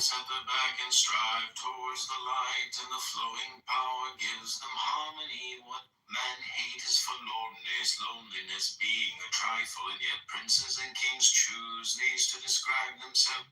Set their back and strive towards the light, and the flowing power gives them harmony. What man hate is forlornness, loneliness being a trifle, and yet princes and kings choose these to describe themselves.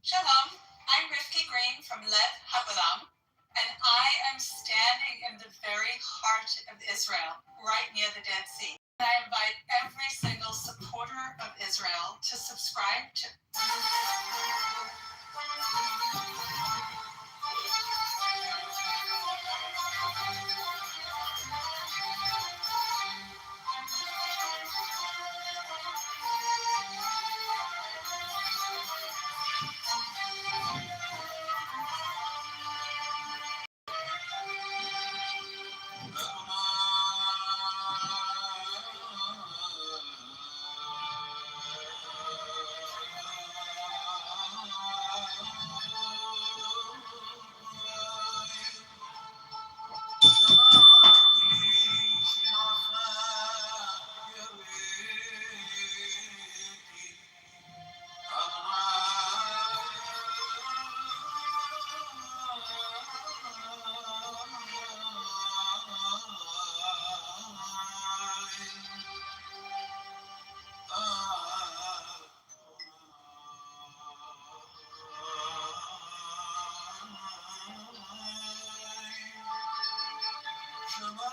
Shalom, I'm Rifki Green from Lev Havalam, and I am standing in the very heart of Israel, right near the Dead Sea. And I invite every single supporter of Israel to subscribe to Man.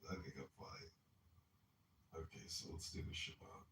I think I'm fine. Okay, so let's do the Shabbat.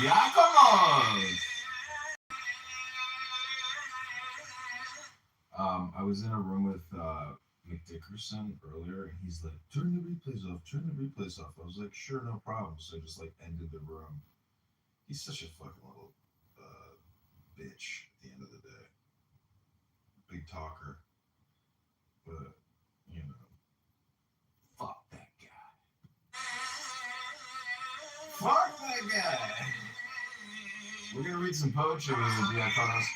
Giacomo! I was in a room with McDickerson earlier, and he's like, "Turn the replays off. Turn the replays off." I was like, "Sure, no problem." So I just like ended the room. He's such a fucking little bitch at the end of the day. Big talker, but you know, fuck that guy. Fuck that guy. We're gonna read some poetry with Diakonos.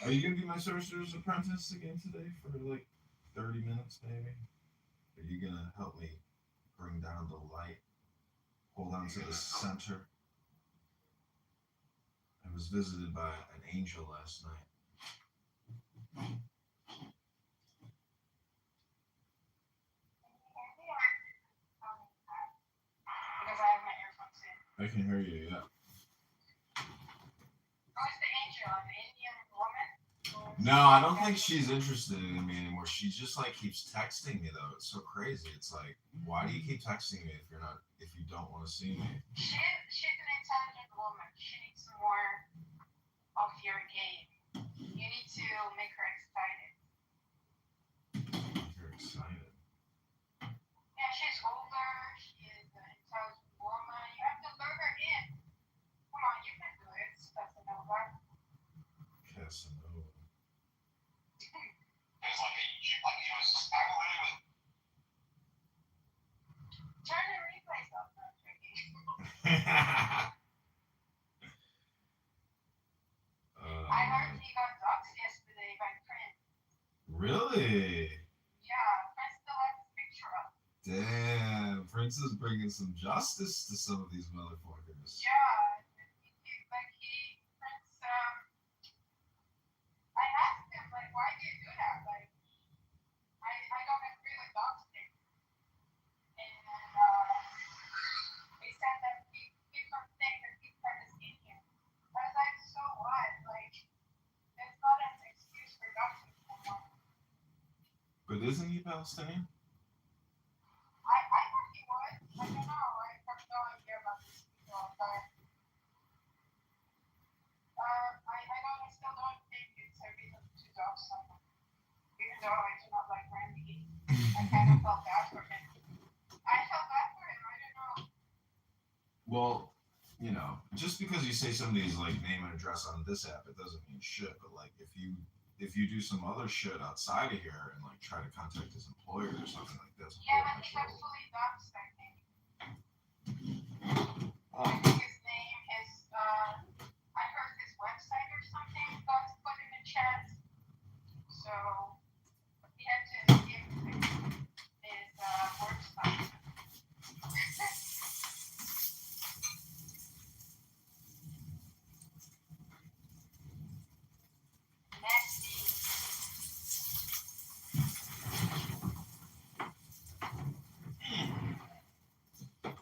Are you gonna be my sorcerer's apprentice again today for like 30 minutes, maybe? Are you gonna help me bring down the light? Hold on to the center. I was visited by an angel last night. Because I have my earphones in. I can hear you, yeah. Who's the angel? An Indian woman? No, I don't think she's interested in me anymore. She just like keeps texting me though. It's so crazy. It's like, why do you keep texting me if you don't want to see me? She's an intelligent woman. She needs more of your game. You need to make her excited. You're excited. Yeah, she's older. She is an intelligent woman. You have to lure her in. Come on, you can do it, Casanova. Casanova. Turn the replays off, not Tricky. I heard he got doxxed yesterday by Really? Yeah, I still have his picture up. Damn, Prince is bringing some justice to some of these motherfuckers. Yeah, Prince, I asked him, like, why do you do that? Like, I don't agree with dog stick. And he said that he from saying that he's kind of skinny. I was like, so what? Like, it's not an excuse for dog stick anymore. But isn't he Palestinian? I thought he was. I don't know. I have no idea about these people, but I still don't think it's a reason to dog someone. Even though I do not like Randy, I kind of felt bad for him. I felt bad for him. I don't know. Well, you know, just because you say somebody's like name and address on this app, it doesn't mean shit. But like, if you do some other shit outside of here and like try to contact his employer or something like this, Yeah, but he's actually dog sticking. Oh. I think his name is. I heard his website or something got put in the chat. So he had to give his work stuff. Nasty. But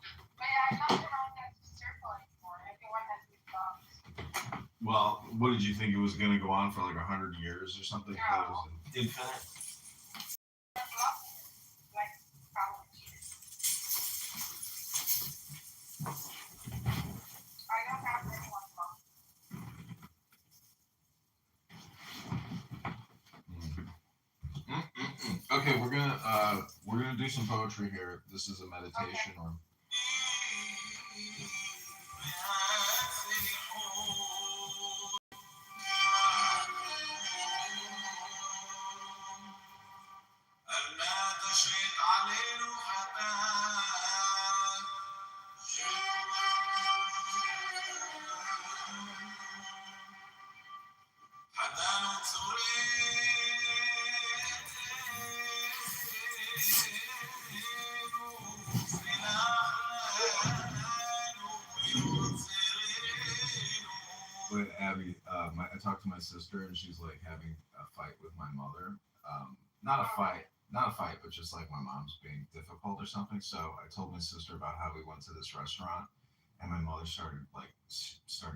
yeah, I'm not around that circle anymore. Everyone has these dogs. Well, what did you think it was going to go on for like 100 years or something? No. That was infinite. Like colleges. I don't have anyone left. Okay, we're gonna do some poetry here. This is a meditation room. But Abby, I talked to my sister, and she's like having a fight with my mother. Not a fight, but just like my mom's being difficult or something. So I told my sister about how we went to this restaurant, and my mother started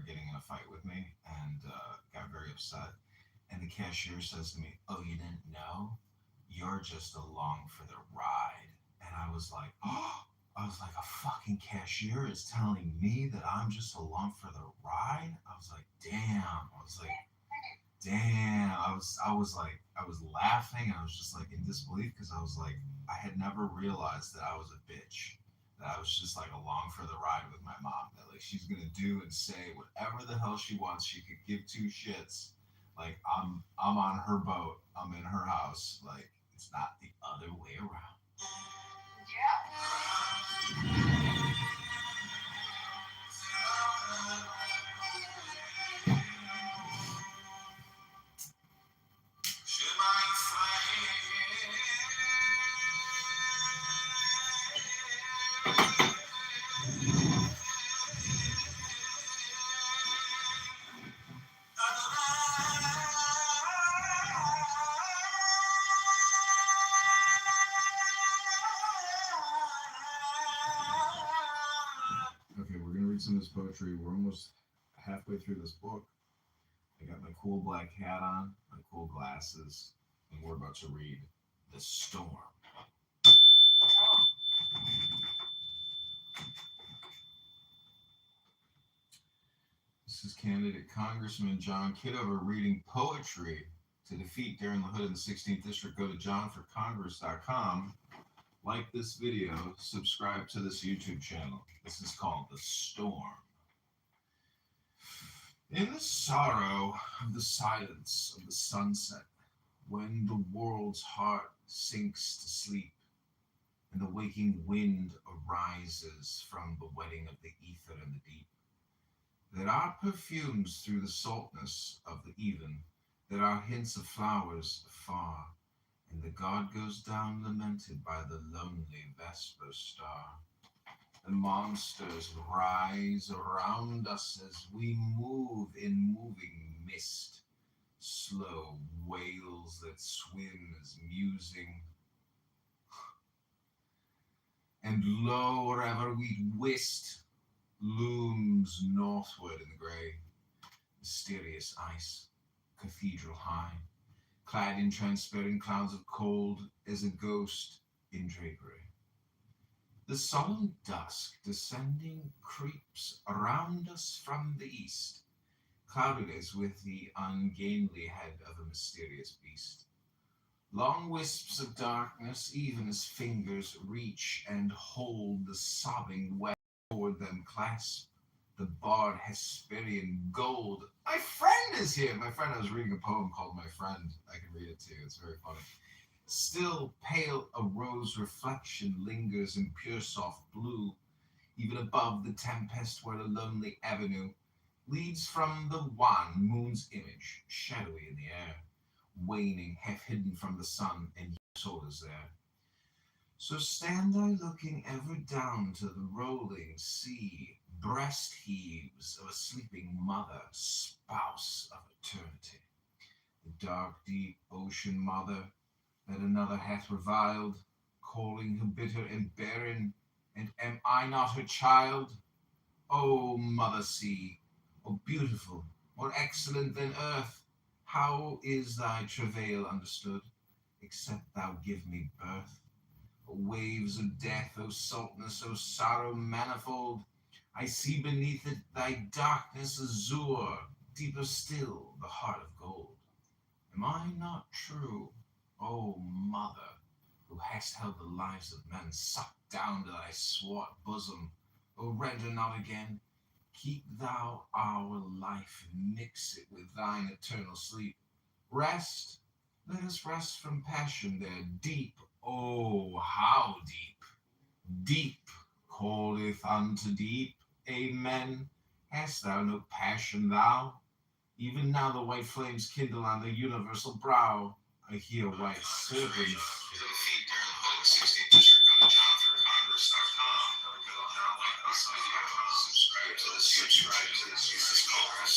getting in a fight with me, and got very upset. And the cashier says to me, "Oh, you didn't know? You're just along for the ride." And I was like, "Oh." I was like, a fucking cashier is telling me that I'm just along for the ride. I was like, damn. I was like, damn. I was laughing, and I was just like in disbelief because I was like, I had never realized that I was a bitch. That I was just like along for the ride with my mom. That like she's gonna do and say whatever the hell she wants. She could give two shits. Like I'm on her boat. I'm in her house. Like it's not the other way around. Okay, we're gonna read some of this poetry. We're almost halfway through this book. I got my cool black hat on, my cool glasses, and we're about to read The Storm. This is candidate Congressman John Kitover reading poetry to defeat Darren LaHood in the 16th District. Go to johnforcongress.com. Like this video, subscribe to this YouTube channel. This is called The Storm. In the sorrow of the silence of the sunset, when the world's heart sinks to sleep, and the waking wind arises from the wetting of the ether and the deep, there are perfumes through the saltness of the even, there are hints of flowers afar, and the god goes down lamented by the lonely vesper star. The monsters rise around us as we move in moving mist, slow whales that swim as musing. And lo, wherever we'd whist, looms northward in the grey, mysterious ice, cathedral high, clad in transparent clouds of cold as a ghost in drapery. The solemn dusk descending creeps around us from the east, clouded as with the ungainly head of a mysterious beast. Long wisps of darkness, even as fingers reach and hold the sobbing web toward them clasp the barred Hesperian gold. My friend is here! My friend, I was reading a poem called My Friend. I can read it to you, it's very funny. Still pale a rose reflection lingers in pure soft blue, even above the tempest where the lonely avenue leads from the wan moon's image, shadowy in the air, waning, half hidden from the sun, and soul is there. So stand I looking ever down to the rolling sea, breast heaves of a sleeping mother, spouse of eternity. The dark, deep ocean mother that another hath reviled, calling her bitter and barren, and am I not her child? O mother sea, O beautiful, more excellent than earth, how is thy travail understood, except thou give me birth? O waves of death, O saltness, O sorrow manifold, I see beneath it thy darkness azure, deeper still the heart of gold. Am I not true, O mother, who hast held the lives of men sucked down to thy swart bosom? O render not again, keep thou our life, mix it with thine eternal sleep. Rest, let us rest from passion there, deep, oh, how deep! Deep calleth unto deep, amen. Hast thou no passion, thou? Even now the white flames kindle on the universal brow. I hear white serpents. To the feet during the voting 16th district, go to johnforcongress.com. Like this video, subscribe to this Jesus Congress.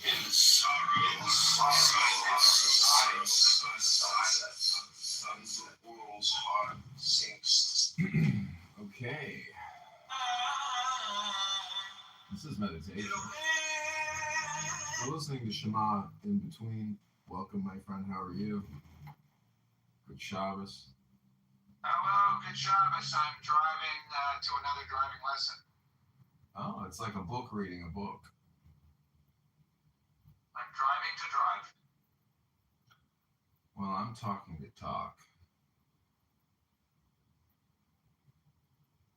In sorrow, silence, sons of the world's heart sinks. Okay, this is meditation. We're listening to Shema in between. Welcome, my friend. How are you? Good Shabbos. Hello, good Shabbos. I'm driving to another driving lesson. Oh, it's like a book reading a book. I'm driving to drive. Well, I'm talking to talk.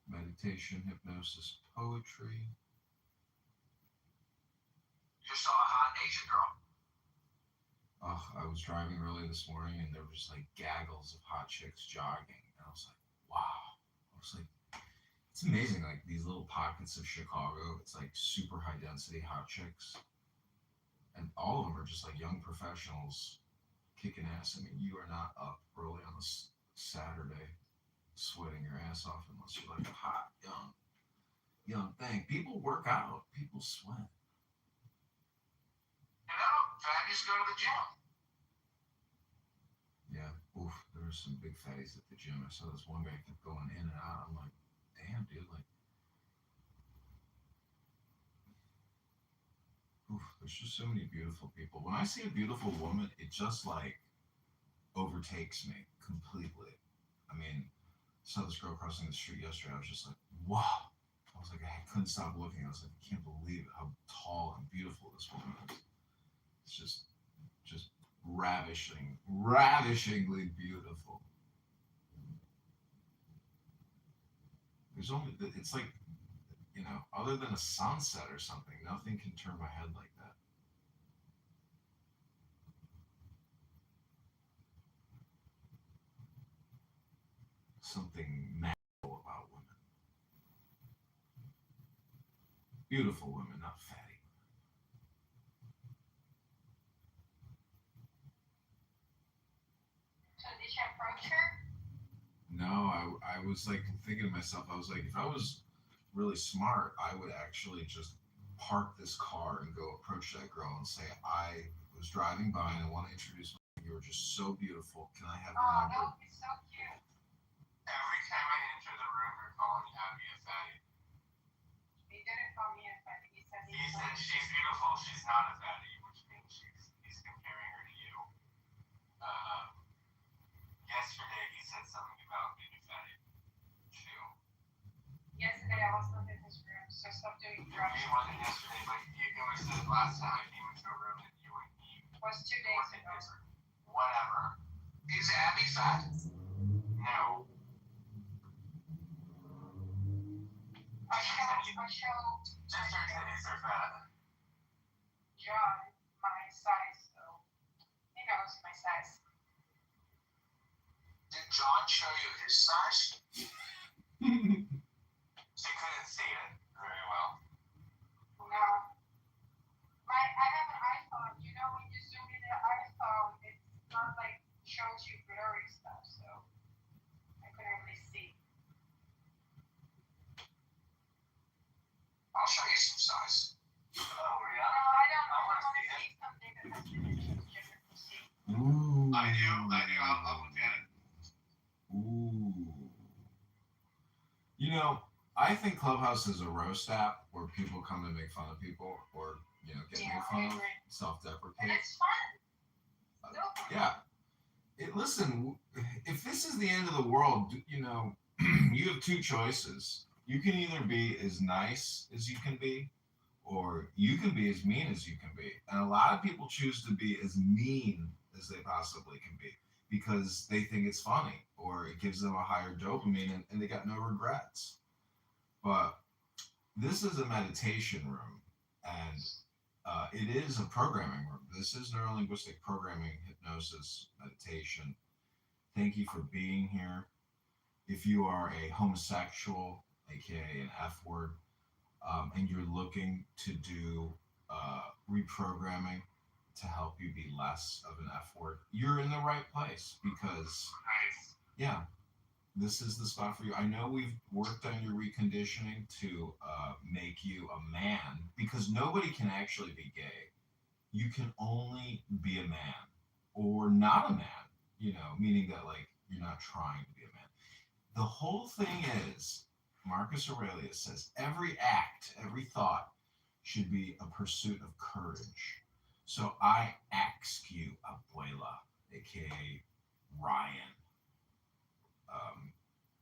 Meditation, hypnosis, poetry. Just saw a hot Asian girl. Oh, I was driving early this morning and there were just like gaggles of hot chicks jogging. And I was like, wow. I was like, it's amazing. Like these little pockets of Chicago, it's like super high density hot chicks. And all of them are just like young professionals kicking ass. I mean, you are not up early on a Saturday sweating your ass off unless you're like a hot, young thing. People work out. People sweat. You know, fatties go to the gym. Yeah. Oof. There were some big fatties at the gym. I saw this one guy kept going in and out. I'm like, damn, dude. Like, oof. There's just so many beautiful people. When I see a beautiful woman, it just like overtakes me completely. I mean, I saw this girl crossing the street yesterday. I was just like, wow. I was like, I couldn't stop looking. I was like, I can't believe how tall and beautiful this woman is. It's just ravishingly beautiful. There's only, it's like, other than a sunset or something, nothing can turn my head like that. Something magical about women. Beautiful women, not fatty. I was like thinking to myself, I was like, if I was really smart, I would actually just park this car and go approach that girl and say, I was driving by and I want to introduce myself. You were just so beautiful. Can I have your Oh, that number? would be so cute. Every time I enter the room, you're calling Abby a fatty. He didn't call me a fatty. He said she's beautiful. She's not a fatty, which means he's comparing her to you. Yesterday he said something about being a fatty too. Yesterday I was in his room, so stop doing drugs. He wasn't yesterday, but you said last time he went to a room that you and he was 2 days ago. Whatever. Is Abby fat? No. I show just her titties are fat. John, my size, though. He knows my size. Did John show you his size? She couldn't see it very well. No. I have an iPhone. You know, when you zoom in the iPhone, it's not like shows you blurry stuff, so I couldn't really see. I'll show you some size. Oh, yeah? No, I don't want to see something that has been transgender to see. Ooh. I do. I'll look at it. Ooh. You know, I think Clubhouse is a roast app where people come to make fun of people or, get made fun of, self-deprecate. And it's fun. Yeah. Listen, if this is the end of the world, you have two choices. You can either be as nice as you can be, or you can be as mean as you can be. And a lot of people choose to be as mean as they possibly can be because they think it's funny or it gives them a higher dopamine and they got no regrets. But this is a meditation room and it is a programming room. This is neurolinguistic programming, hypnosis, meditation. Thank you for being here. If you are a homosexual, aka an F word, and you're looking to do reprogramming to help you be less of an F word, you're in the right place because, yeah, this is the spot for you. I know we've worked on your reconditioning to make you a man because nobody can actually be gay. You can only be a man or not a man, meaning that like you're not trying to be a man. The whole thing is, Marcus Aurelius says, every act, every thought should be a pursuit of courage. So I ask you, Abuela, aka Ryan,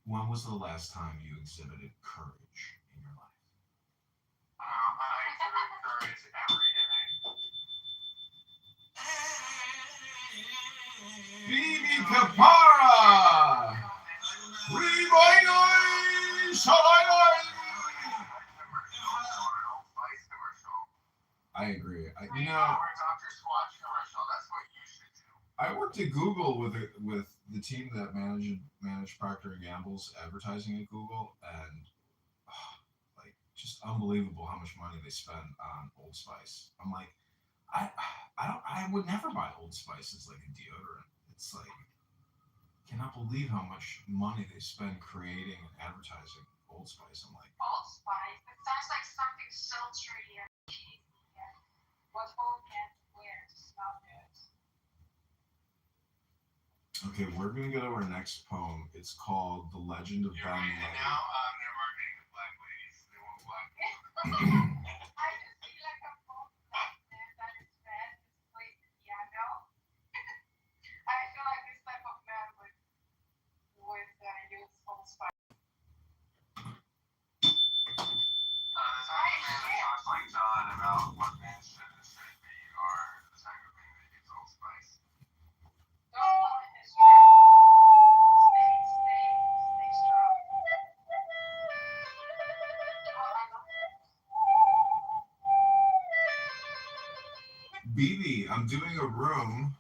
when was the last time you exhibited courage in your life? I exhibit courage every day. Bibi Kapara! I agree. Or Dr. Squatch commercial. That's what you should do. I worked at Google with the team that managed Procter & Gamble's advertising at Google, and just unbelievable how much money they spend on Old Spice. I'm like, I would never buy Old Spice as like a deodorant. It's like, cannot believe how much money they spend creating and advertising Old Spice. I'm like, Old Spice? It sounds like something sultry and cheesy. What old men wear to smell good? okay, we're gonna go to our next poem. It's called "The Legend of Ben Right, and Levy." now they're marketing to black ladies. They want black people. I just see like a old black man that is red, is playing the piano. I feel like this type of man would use Old Spice. The type of man that talks like John about what men should and shouldn't be, or the type of man that uses Old Spice. Don't let his stay strong. Bibi, I'm doing a room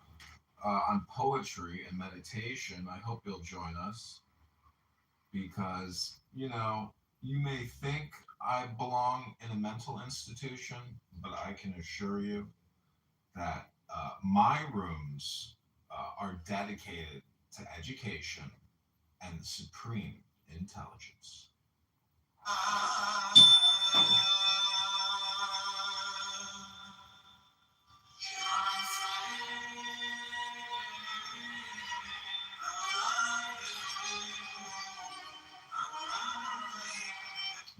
on poetry and meditation. I hope you'll join us because, you may think I belong in a mental institution, but I can assure you that my rooms are dedicated to education and the supreme intelligence.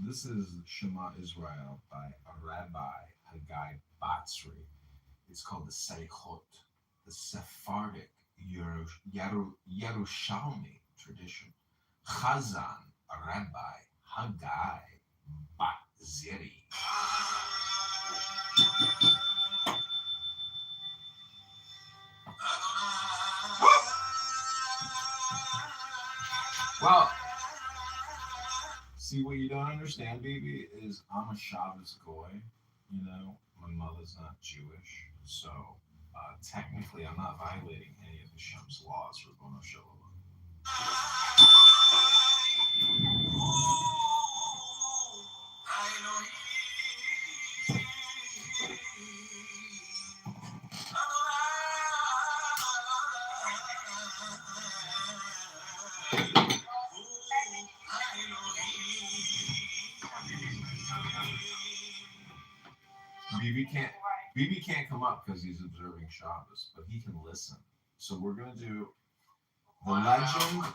This is Shema Israel by Rabbi Haggai Batsri. It's called the Seichot, the Sephardic Yerushalmi tradition. Chazan Rabbi Haggai Batzri. Well, see, what you don't understand, baby, is I'm a Shabbos goy. You know, my mother's not Jewish, so technically I'm not violating any of Hashem's laws for Bono Shalom. BB can't come up because he's observing Shabbos, but he can listen. So we're gonna do the legend.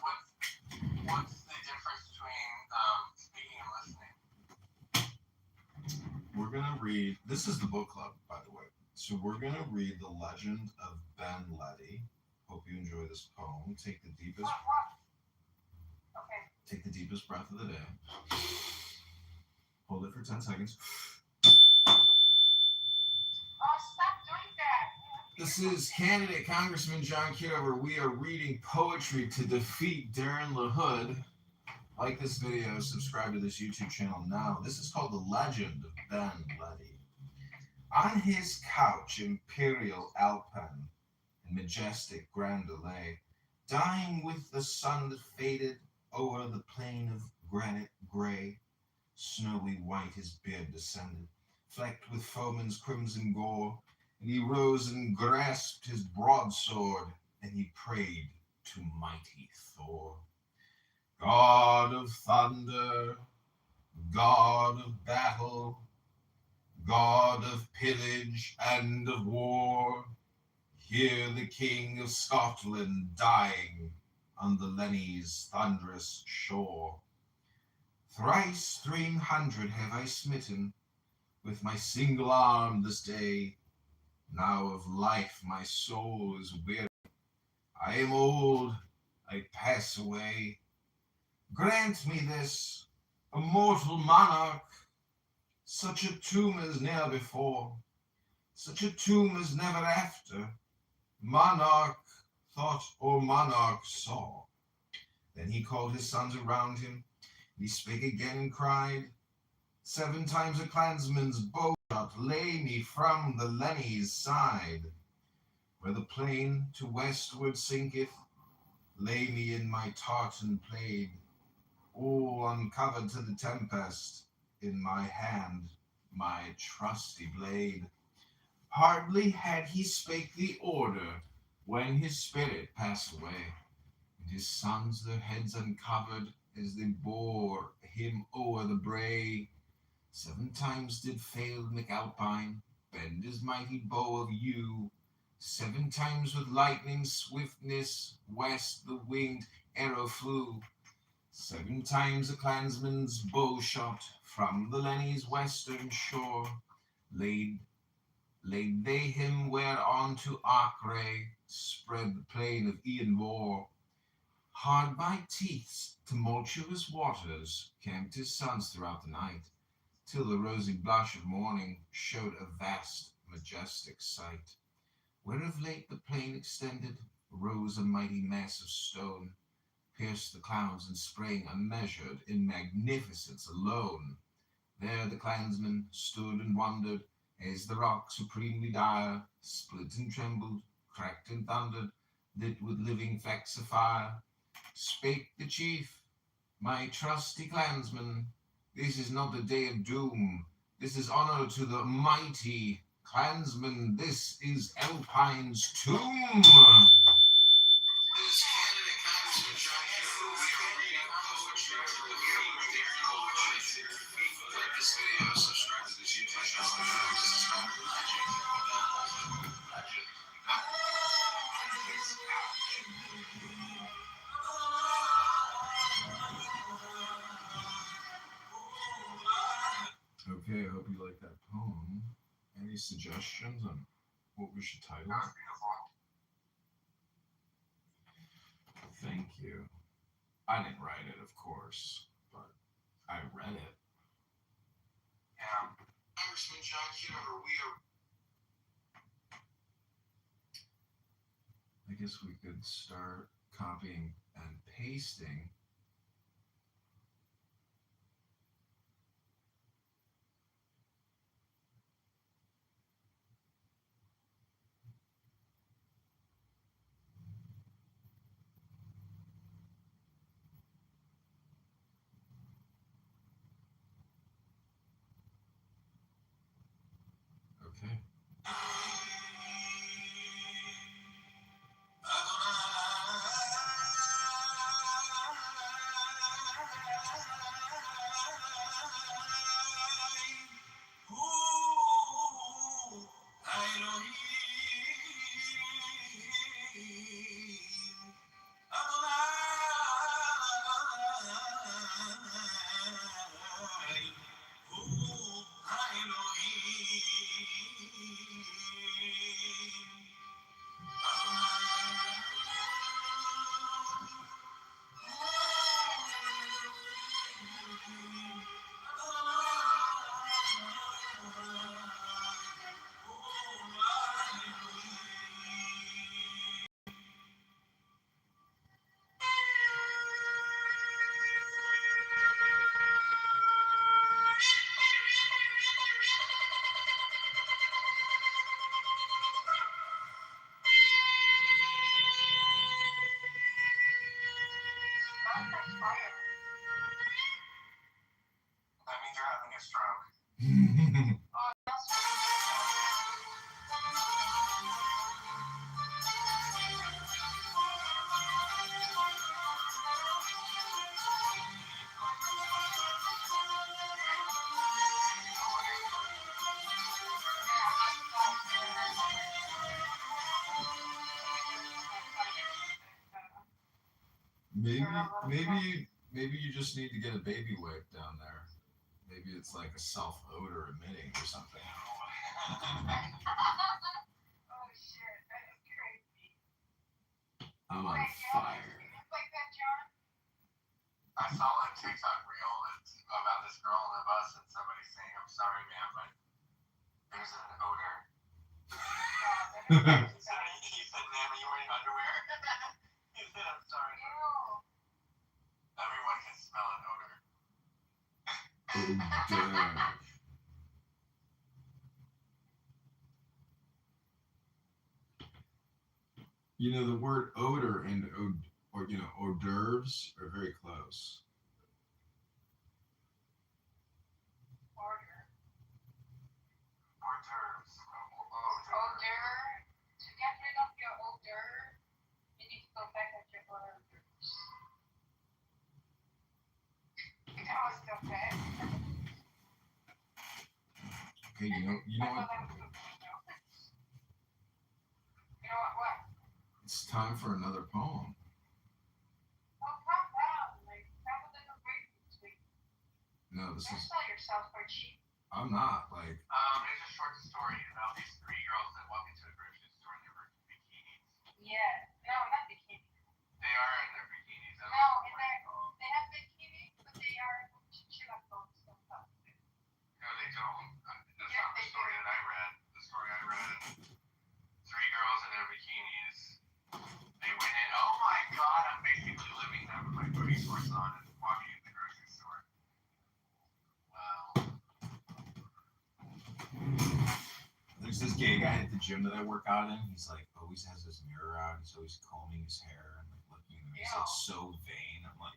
What's the difference between speaking and listening? We're gonna read. This is the book club, by the way. So we're gonna read the legend of Ben Letty. Hope you enjoy this poem. Take the deepest breath of the day. Hold it for 10 seconds. Stop doing that. This is candidate Congressman John Kitover. We are reading poetry to defeat Darren LaHood. Like this video, subscribe to this YouTube channel now. This is called The Legend of Ben Letty. On his couch, imperial Alpine and majestic Grand Delay, dying with the sun that faded o'er the plain of granite gray, snowy white his beard descended, flecked with foeman's crimson gore, and he rose and grasped his broadsword, and he prayed to mighty Thor. God of thunder, God of battle, God of pillage and of war, hear the King of Scotland dying on the Lenny's thunderous shore. Thrice 300 have I smitten with my single arm this day. Now of life my soul is weary. I am old, I pass away. Grant me this, immortal monarch, such a tomb as ne'er before, such a tomb as never after, monarch thought or monarch saw. Then he called his sons around him, he spake again and cried, 7 times a clansman's bow shot lay me from the Lenny's side. Where the plain to westward sinketh, lay me in my tartan plaid, all uncovered to the tempest, in my hand my trusty blade. Hardly had he spake the order, when his spirit passed away, and his sons their heads uncovered, as they bore him o'er the brae. 7 times did failed MacAlpine bend his mighty bow of yew. 7 times with lightning swiftness west the winged arrow flew. 7 times a clansman's bow shot from the Lenny's western shore laid they him whereon to Acre spread the plain of Ian Moor. Hard by Teeth's tumultuous waters camped his sons throughout the night, till the rosy blush of morning showed a vast, majestic sight. Where of late the plain extended, rose a mighty mass of stone, pierced the clouds and sprang unmeasured in magnificence alone. There the clansmen stood and wondered, as the rock supremely dire split and trembled, cracked and thundered, lit with living flecks of fire. Spake the chief, my trusty clansman, this is not the day of doom, this is honor to the mighty clansman, this is Alpine's tomb. This candidate Congressman John Kitover, we are reading poetry hope you like that poem. Any suggestions on what we should title That it? was beautiful. Thank you. I didn't write it, of course, but I read it. Yeah. Congressman John Kitover, we are I guess we could start copying and pasting. Okay. Smells like fire. That means you're having a stroke. Oh, that's maybe, maybe you just need to get a baby wipe down there. Maybe it's like a self odor emitting or something. Oh shit, that is crazy. I'm on Wait, fire. you look like that, John? I saw a TikTok reel about this girl on the bus and somebody saying, "I'm sorry, ma'am, but there's an odor." He said, "Ma'am, are you wearing underwear?" He said, "I'm sorry." Ew. Everyone can smell an odor. Odor. You know, the word odor and or you know, hors d'oeuvres are very close. Order. Hors d'oeuvres. Odor. To get rid of your odor, you need to go back at your odor. That was so bad. Okay, you know I what? thought that was so funny, though. You know what? It's time for another poem. Oh, calm down. Like, have a little break this week. No, this Don't is. sell yourself for cheap. I'm not like. It's a short story about these three girls that walk into a grocery store and they're wearing bikinis. Yeah. No, not bikinis. They are in their bikinis. No, they have bikinis, but they are chinchilla clothes sometimes. No, they don't. That's not the story that I read. The story I read, three girls in their bikinis. They went in. Oh my god, I'm basically living that with my booty shorts on and walking in the grocery store. Wow. There's this gay guy at the gym that I work out in. He's like always has his mirror out. He's always combing his hair and like looking at him. He's like so vain. I'm like,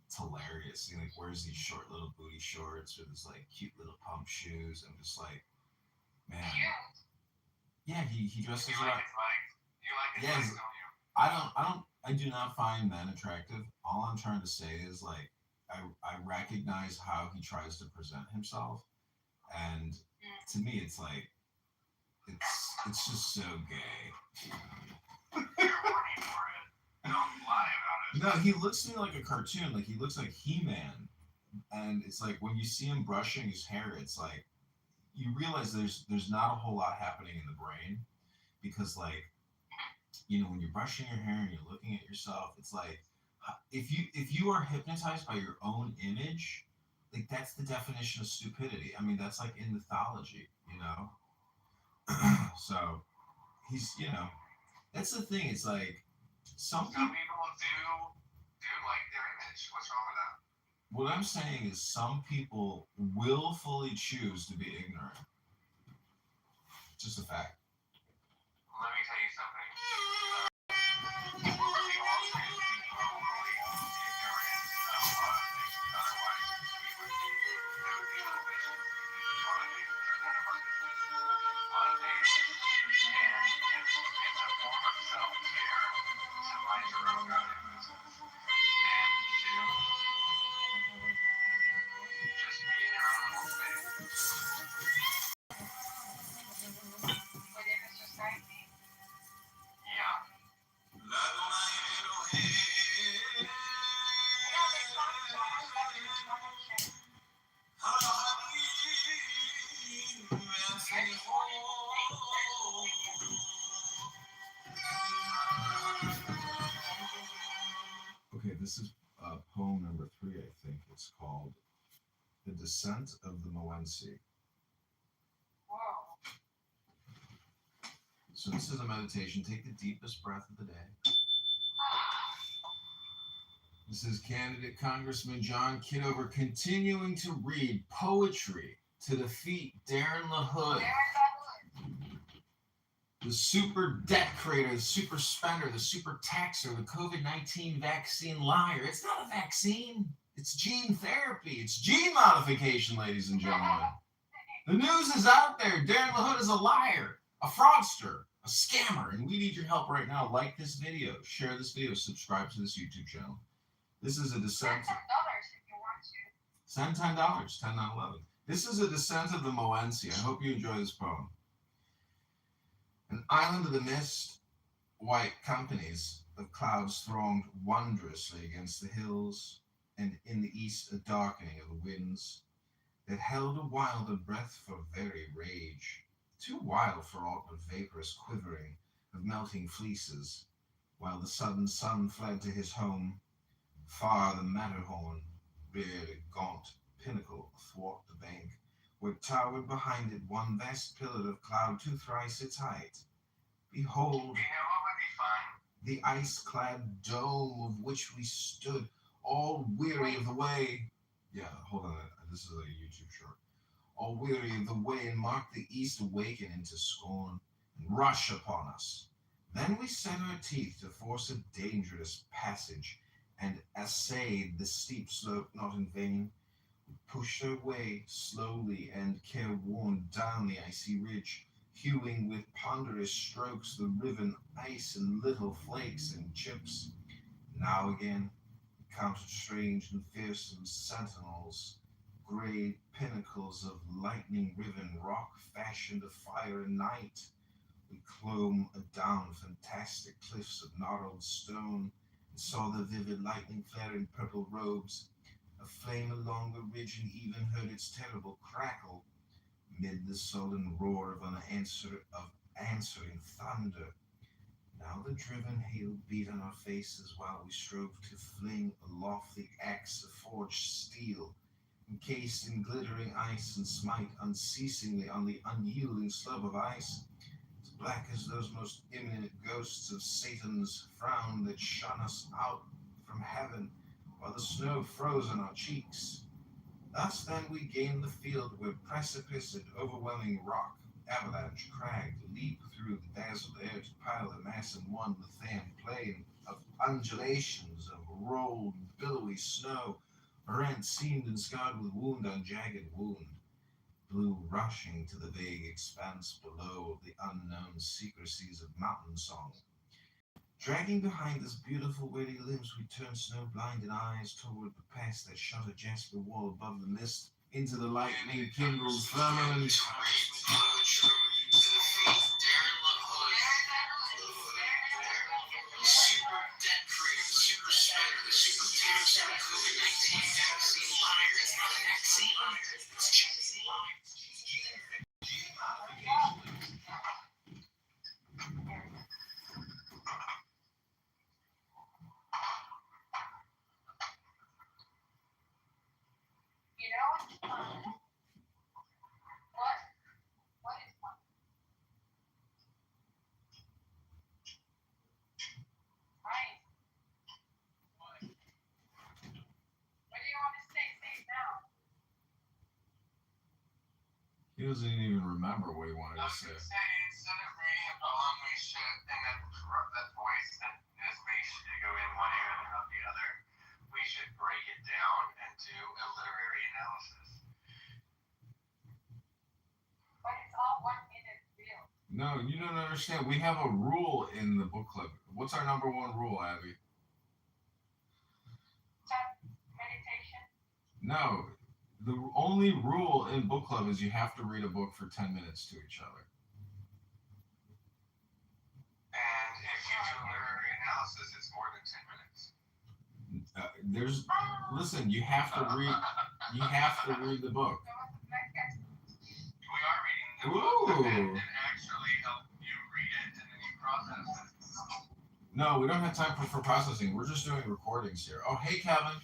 it's hilarious. He like wears these short little booty shorts with his like cute little pump shoes. I'm just like, man. Cute. Yeah, he dresses You up. like his legs? You like his Yes. legs, don't you? I do not find men attractive. All I'm trying to say is like I recognize how he tries to present himself, and to me it's like it's just so gay. You're horny for it. Don't lie about it. No, he looks to me like a cartoon. Like he looks like He-Man, and it's like when you see him brushing his hair, it's like you realize there's not a whole lot happening in the brain because like when you're brushing your hair and you're looking at yourself, it's like if you are hypnotized by your own image, like that's the definition of stupidity. I mean, that's like in mythology. So he's that's the thing. It's like some Some people. people do like their image. What's wrong with that? What I'm saying is some people willfully choose to be ignorant. Just a fact. Let me tell you something. We all should be willfully ignorant of a lot of things. Otherwise, there would be no vision. There's a lot of things that are none of our business. A lot of things. And it's a form of self-care to mind your own goddamn business. And to just be in your own little space. What if it's just right? Yeah. Okay, this is poem number 3, I think. It's called The Descent of the Moensi. Whoa. So this is a meditation. Take the deepest breath of the day. This is candidate Congressman John Kitover continuing to read poetry to defeat Darren LaHood, the super debt creator, the super spender, the super taxer, the COVID-19 vaccine liar. It's not a vaccine. It's gene therapy. It's gene modification, ladies and gentlemen. The news is out there. Darren LaHood is a liar, a fraudster, a scammer, and we need your help right now. Like this video, share this video, subscribe to this YouTube channel. This is a descent. $10 if you want to. Send $10, 10 This is a descent of the Moensi. I hope you enjoy this poem. An island of the mist, white companies of clouds thronged wondrously against the hills, and in the east a darkening of the winds that held a wilder breath for very rage, too wild for aught but vaporous quivering of melting fleeces, while the sudden sun fled to his home. Far the Matterhorn reared a gaunt pinnacle athwart the bank, where towered behind it one vast pillar of cloud 2 thrice its height. Behold, You know what would be fun? the ice-clad dome of which we stood, all weary of the way. Yeah, hold on, this is a YouTube short. All weary of the way, and mark the east awaken into scorn, and rush upon us. Then we set our teeth to force a dangerous passage, and essayed the steep slope not in vain. We pushed our way slowly and careworn down the icy ridge, hewing with ponderous strokes the riven ice in little flakes and chips. Now again we counted strange and fearsome sentinels, grey pinnacles of lightning-riven rock fashioned of fire and night. We clomb adown fantastic cliffs of gnarled stone, and saw the vivid lightning flare in purple robes, aflame along the ridge, and even heard its terrible crackle, mid the sullen roar of answering thunder. Now the driven hail beat on our faces, while we strove to fling aloft the axe of forged steel, encased in glittering ice, and smite unceasingly on the unyielding slab of ice, as black as those most imminent ghosts of Satan's frown that shun us out from heaven, while the snow froze on our cheeks. Thus then we gained the field where precipice and overwhelming rock, avalanche, crag, leap through the dazzled air to pile the mass in one Lethaean plain of undulations of rolled, billowy snow, rent, seamed, and scarred with wound on jagged wound, blew rushing to the vague expanse below of the unknown secrecies of mountain song. Dragging behind us beautiful weary limbs, we turned snow-blinded eyes toward the pass that shot a jasper wall above the mist, into the lightning kindled firmament. Super debt creator, super spender, the super taxer, the COVID-19 vaccine liar. It's not a vaccine. It's just doesn't even remember what he wanted I to was say. gonna say, instead of reading a poem, we should, and then that voice that is made should go in one ear and out the other. We should break it down and do a literary analysis. But it's all 1 minute real. No, you don't understand. We have a rule in the book club. What's our number one rule, Abby? Meditation. No, the only rule in book club is you have to read a book for 10 minutes to each other. And if you do literary analysis, it's more than 10 minutes. Listen, you have to read the book. We are reading the book and actually help you read it and then you process it. No, we don't have time for processing. We're just doing recordings here. Oh, hey, Kevin.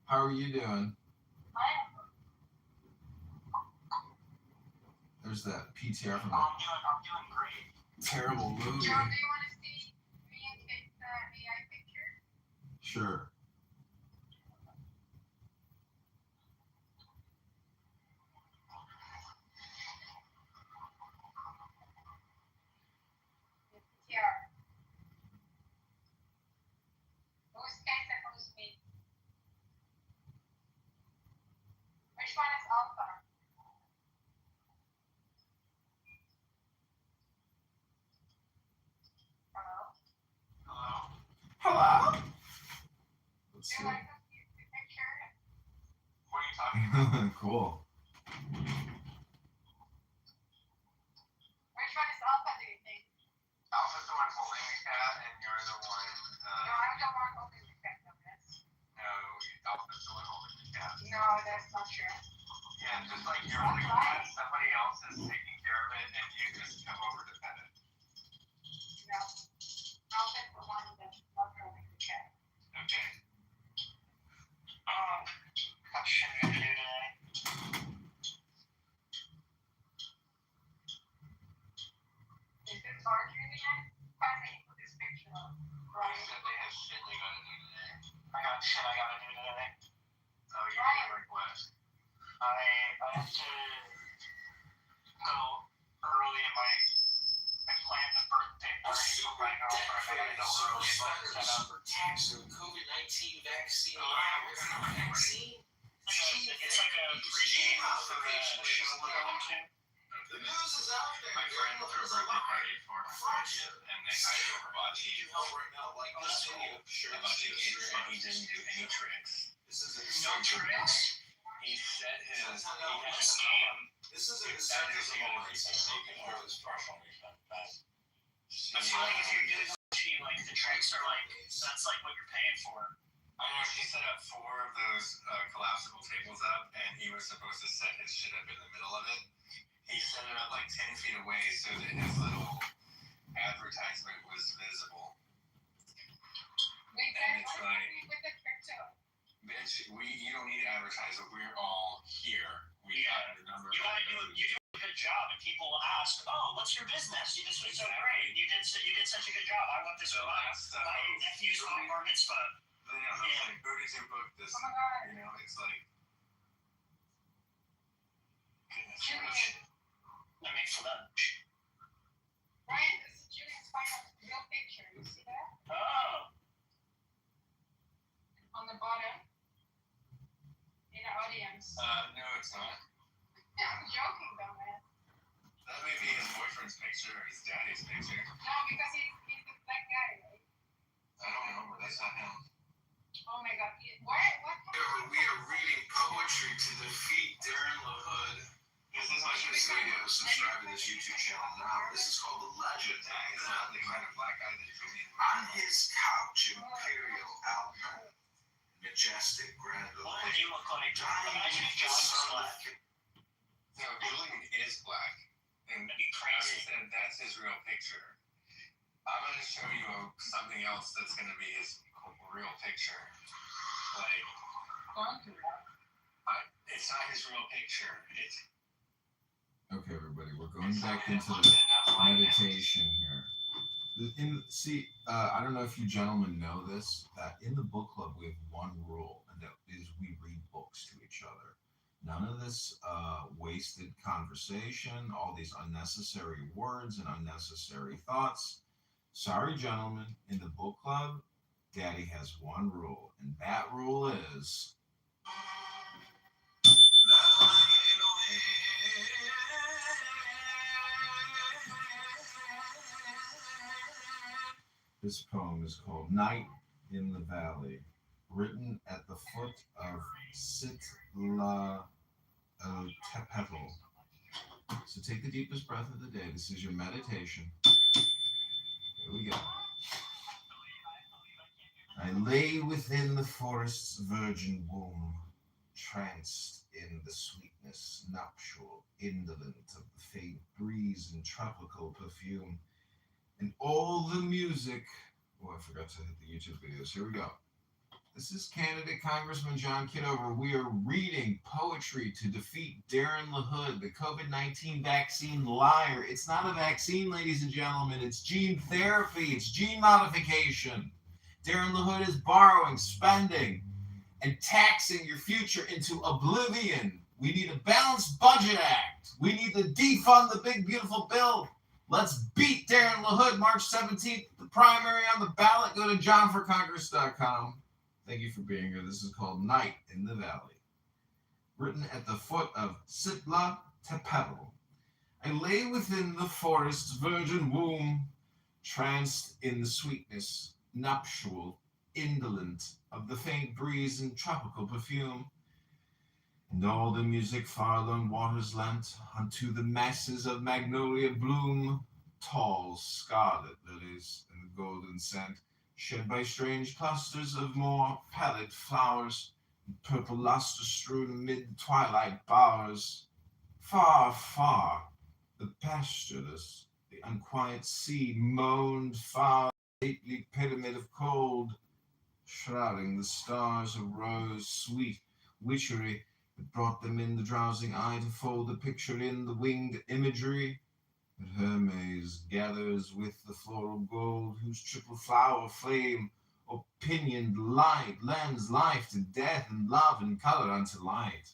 How are you doing? There's that PTR from I'm doing great. terrible movie. John, do you want to see me and Kate's AI picture? Sure. Yeah. Who's Kate and who's me? Which one is Alpha? Hello? Hello? Let's Do see. you like the picture? What are you talking about? Cool. Which one is Alpha, do you think? Alpha's the one holding the cat, and you're the one. No, I'm the one holding the cat, dumbass. No, Alpha's the one holding the cat. No, that's not true. Yeah, just like you're holding the cat, somebody else is taking care of it, and you just come over to pet it. No. Alpha's the one that's not holding the cat. Okay. What should we do today? Is it arguing again? Why did you put this picture up? Right. Said they have shit they gotta do today. I got shit I gotta do today. Oh, you're doing like what? I have to go early in my. I planned the birthday party for my girlfriend. I gotta go early and set up. Super tax of COVID-19 vaccine. It's like a pregame for the show we're going to. The news is out there. My friend threw a birthday party for her 40th, and they hired everybody. You help right now, like this video. Sure, And he didn't do any tricks. This is a No tricks. He set his game. This is a That is the only reason they can hold his partial refund. I feel like if you're doing like the tricks are like that's like what you're paying for. I don't know. He set up 4 of those collapsible tables up, and he was supposed to set his shit up in the middle of it. He set it up like 10 feet away so that his little advertisement was visible. And it's like, with the crypto. bitch, you don't need to advertise it. We're all here. We got the number. You do a good job, and people will ask, "Oh, what's your business? You just was so great. You did such a good job. I want this for my nephew's bar mitzvah." Like, who did you book this? Oh my God. You know, it's like, goodness. Julian. I make for lunch. Ryan, this is Julian's final real picture. You see that? Oh. On the bottom. In the audience. No, it's not. Yeah, I'm joking though, man. That may be his boyfriend's picture or his daddy's picture. No, because he's the black guy, right? I don't know, but that's not him. Oh my God. What? We are reading poetry to defeat Darren LaHood. This is Like this video, subscribe to this YouTube channel now. This is called The Legend. He's not the kind of black guy that Julian. On his couch, imperial, alpine, majestic, grandeur. What would you look like? Imagine if John was black. No, Julian is black. And that'd be crazy. And that's his real picture. I'm going to show you something else that's going to be his real picture. Like, it's not his real picture. It's Okay, everybody, we're going back into the meditation here. I don't know if you gentlemen know this, that in the book club we have one rule, and that is we read books to each other. None of this wasted conversation, all these unnecessary words and unnecessary thoughts. Sorry, gentlemen, in the book club, Daddy has one rule, and that rule is this poem is called Night in the Valley, written at the foot of Sitla Tepetal. So take the deepest breath of the day. This is your meditation. Here we go. I lay within the forest's virgin womb, tranced in the sweetness nuptial, indolent of the faint breeze and tropical perfume, and all the music. Oh, I forgot to hit the YouTube videos. Here we go. This is candidate Congressman John Kitover. We are reading poetry to defeat Darren LaHood, the COVID-19 vaccine liar. It's not a vaccine, ladies and gentlemen. It's gene therapy. It's gene modification. Darren LaHood is borrowing, spending, and taxing your future into oblivion. We need a balanced budget act. We need to defund the big, beautiful bill. Let's beat Darren LaHood March 17th. The primary on the ballot. Go to johnforcongress.com. Thank you for being here. This is called Night in the Valley. Written at the foot of Sitla Tepetal. I lay within the forest's virgin womb, tranced in the sweetness, nuptial, indolent of the faint breeze and tropical perfume. And all the music far lone waters lent unto the masses of magnolia bloom, tall scarlet lilies and the golden scent, shed by strange clusters of more pallid flowers, and purple luster strewn amid twilight bowers. Far, far, the pastureless, the unquiet sea moaned far, lately pyramid of cold, shrouding the stars of rose, sweet witchery that brought them in the drowsing eye to fold the picture in the winged imagery. But Hermes gathers with the floral gold, whose triple flower flame, opinioned light, lends life to death, and love and color unto light.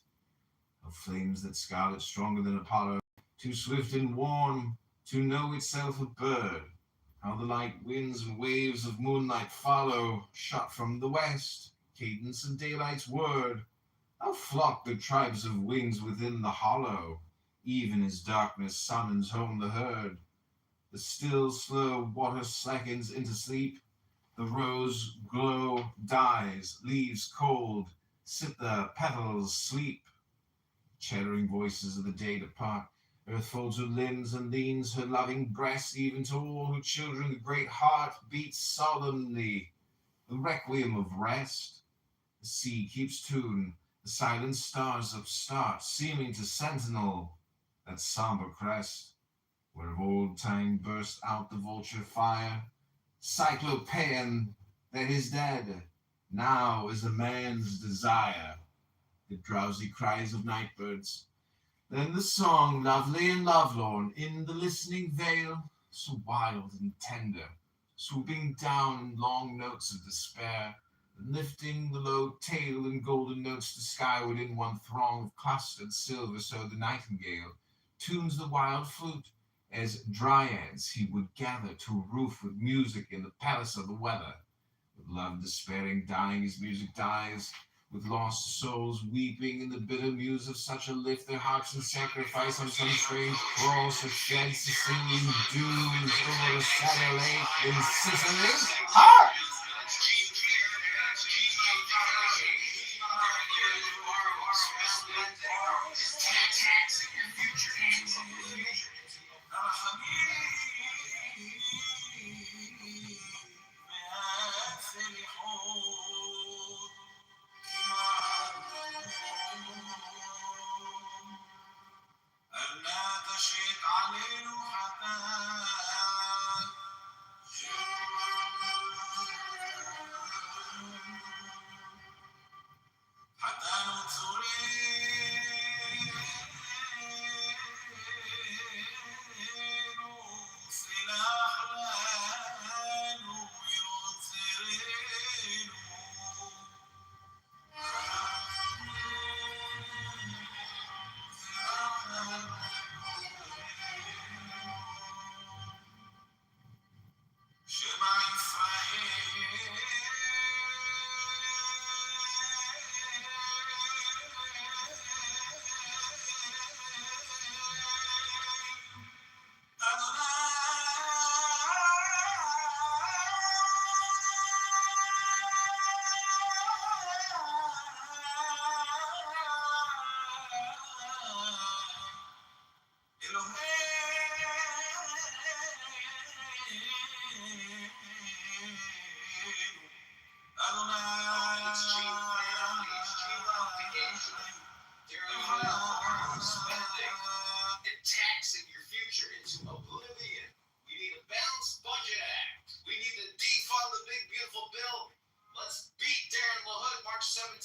Of flames that scarlet stronger than Apollo, too swift and warm to know itself a bird. How the light winds and waves of moonlight follow, shot from the west, cadence of daylight's word. How flock the tribes of wings within the hollow, even as darkness summons home the herd. The still, slow water slackens into sleep. The rose glow dies, leaves cold, sit the petals sleep. Chattering voices of the day depart. Earth folds her limbs and leans her loving breast, even to all her children the great heart beats solemnly, the requiem of rest. The sea keeps tune, the silent stars upstart, seeming to sentinel that somber crest, where of old time burst out the vulture fire, Cyclopean that is dead, now is a man's desire. The drowsy cries of night birds, then the song, lovely and lovelorn, in the listening vale, so wild and tender, swooping down in long notes of despair, and lifting the low tail in golden notes to skyward in one throng of clustered silver, so the nightingale tunes the wild flute, as dryads he would gather to a roof with music in the palace of the weather. With love despairing, dying as music dies, with lost souls weeping in the bitter muse of such a lift, their hearts in sacrifice on some strange cross, or shed Sicilian dews over a saddle lake in Sicily. Hark!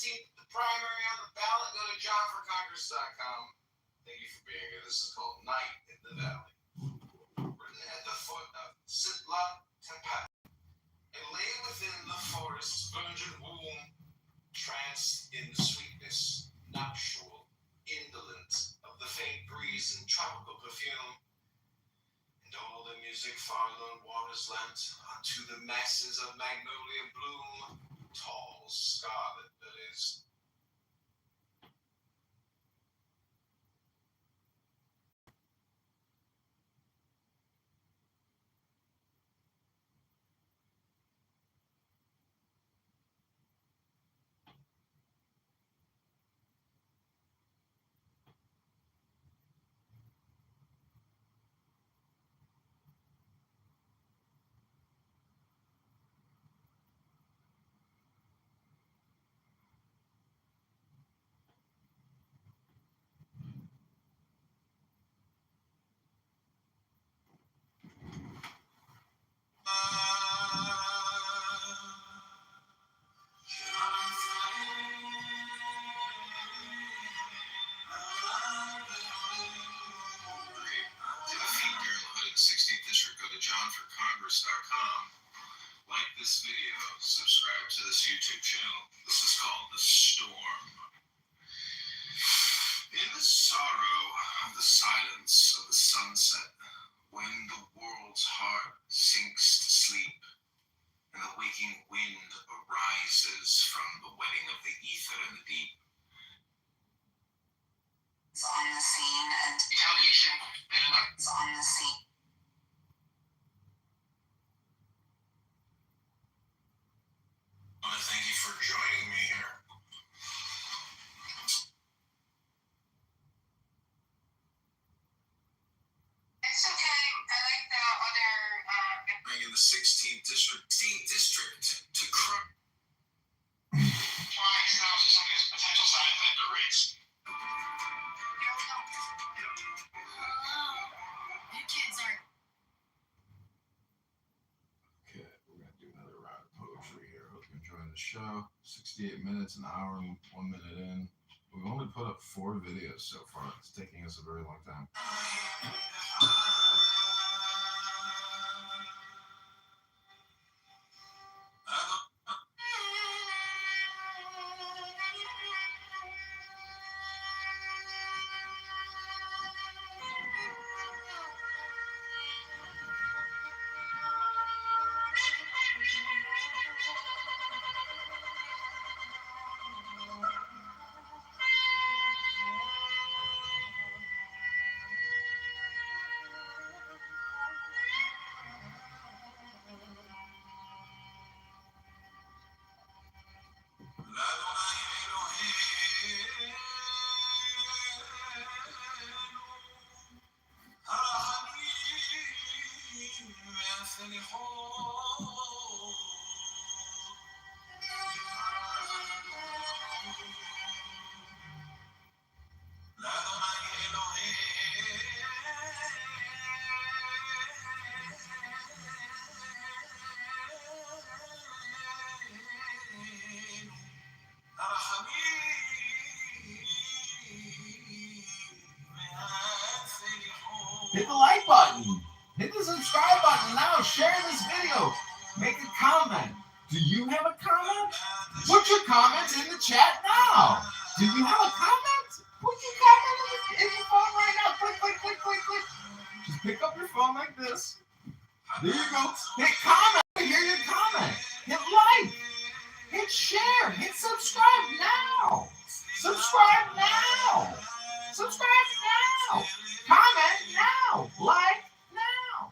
16th, the primary on the ballot. Go to johnforcongress.com. Thank you for being here. This is called Night in the Valley. Written at the foot of Sitla Tepat. And lay within the forest's virgin womb, tranced in the sweetness, nuptial, indolent of the faint breeze and tropical perfume. And all the music far lone waters lent unto the masses of magnolia bloom, tall scarlet lilies. johnforcongress.com. Like this video, subscribe to this YouTube channel. This is called The Storm. In the sorrow of the silence of the sunset, when the world's heart sinks to sleep, and the waking wind arises from the wedding of the ether and the deep. It's on the scene and Retaliation. it's on the scene. I want to thank you for joining me here. It's okay. I like the other. Bringing the 16th district to crush. Trying stops to some of these potential side effect or risks. You kids are. Okay, we're going to do another round of poetry here. Hope you're enjoying the show. 68 minutes, an hour and 1 minute in. We've only put up 4 videos so far. It's taking us a very long time. Hit the like button. Hit the subscribe button now. Share this video. Make a comment. Do you have a comment? Put your comments in the chat now. Do you have a comment? Put your comment in your phone right now. Click. Just pick up your phone like this. There you go. Hit comment. Hear your comment. Hit like. Hit share. Hit subscribe now. Subscribe now. Subscribe now. Comment now. Like now.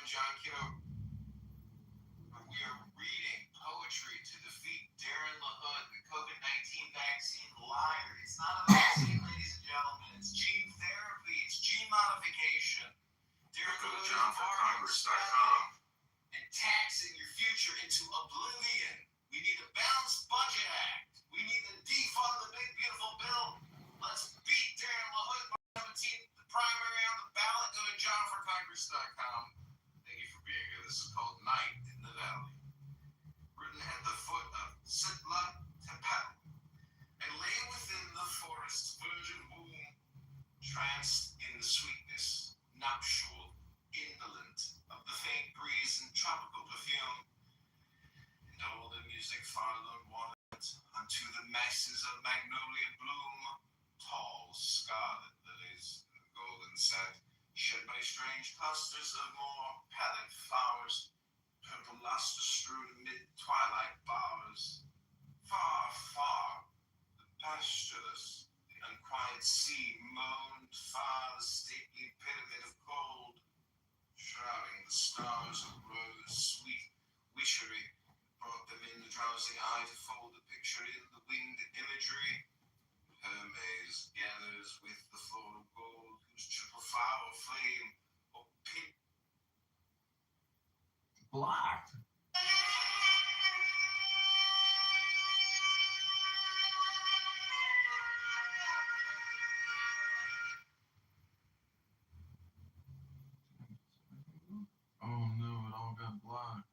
John Kitover. We are reading poetry to defeat Darren LaHood, the COVID-19 vaccine liar. It's not a vaccine, ladies and gentlemen. It's gene therapy. It's gene modification. Darren Go to LaHood JohnForCongress.com. and taxing your future into oblivion. We need a balanced budget act. We need to defund the big beautiful bill. Let's beat Darren LaHood by 17th, the primary on the ballot. Go to JohnForCongress.com. Thank you for being here. This is called Night in the Valley. Written at the foot of Sitla Tepel, and lay within the forest's virgin womb, tranced in the sweetness, nuptial, indolent of the faint breeze and tropical perfume. And all the music followed wanted unto the masses of magnolia bloom, tall scarlet lilies in the golden set, shed by strange clusters of more pallid flowers, purple luster strewn amid twilight bowers. Far, far, the pastureless, the unquiet sea moaned, far the stately pyramid of cold, shrouding the stars of rose, sweet witchery, brought them in the drowsy eye to fold the picture in the winged imagery. Hermes gathers with the floral gold, whose triple flower flame, or pink. Blocked. Oh no, it all got blocked.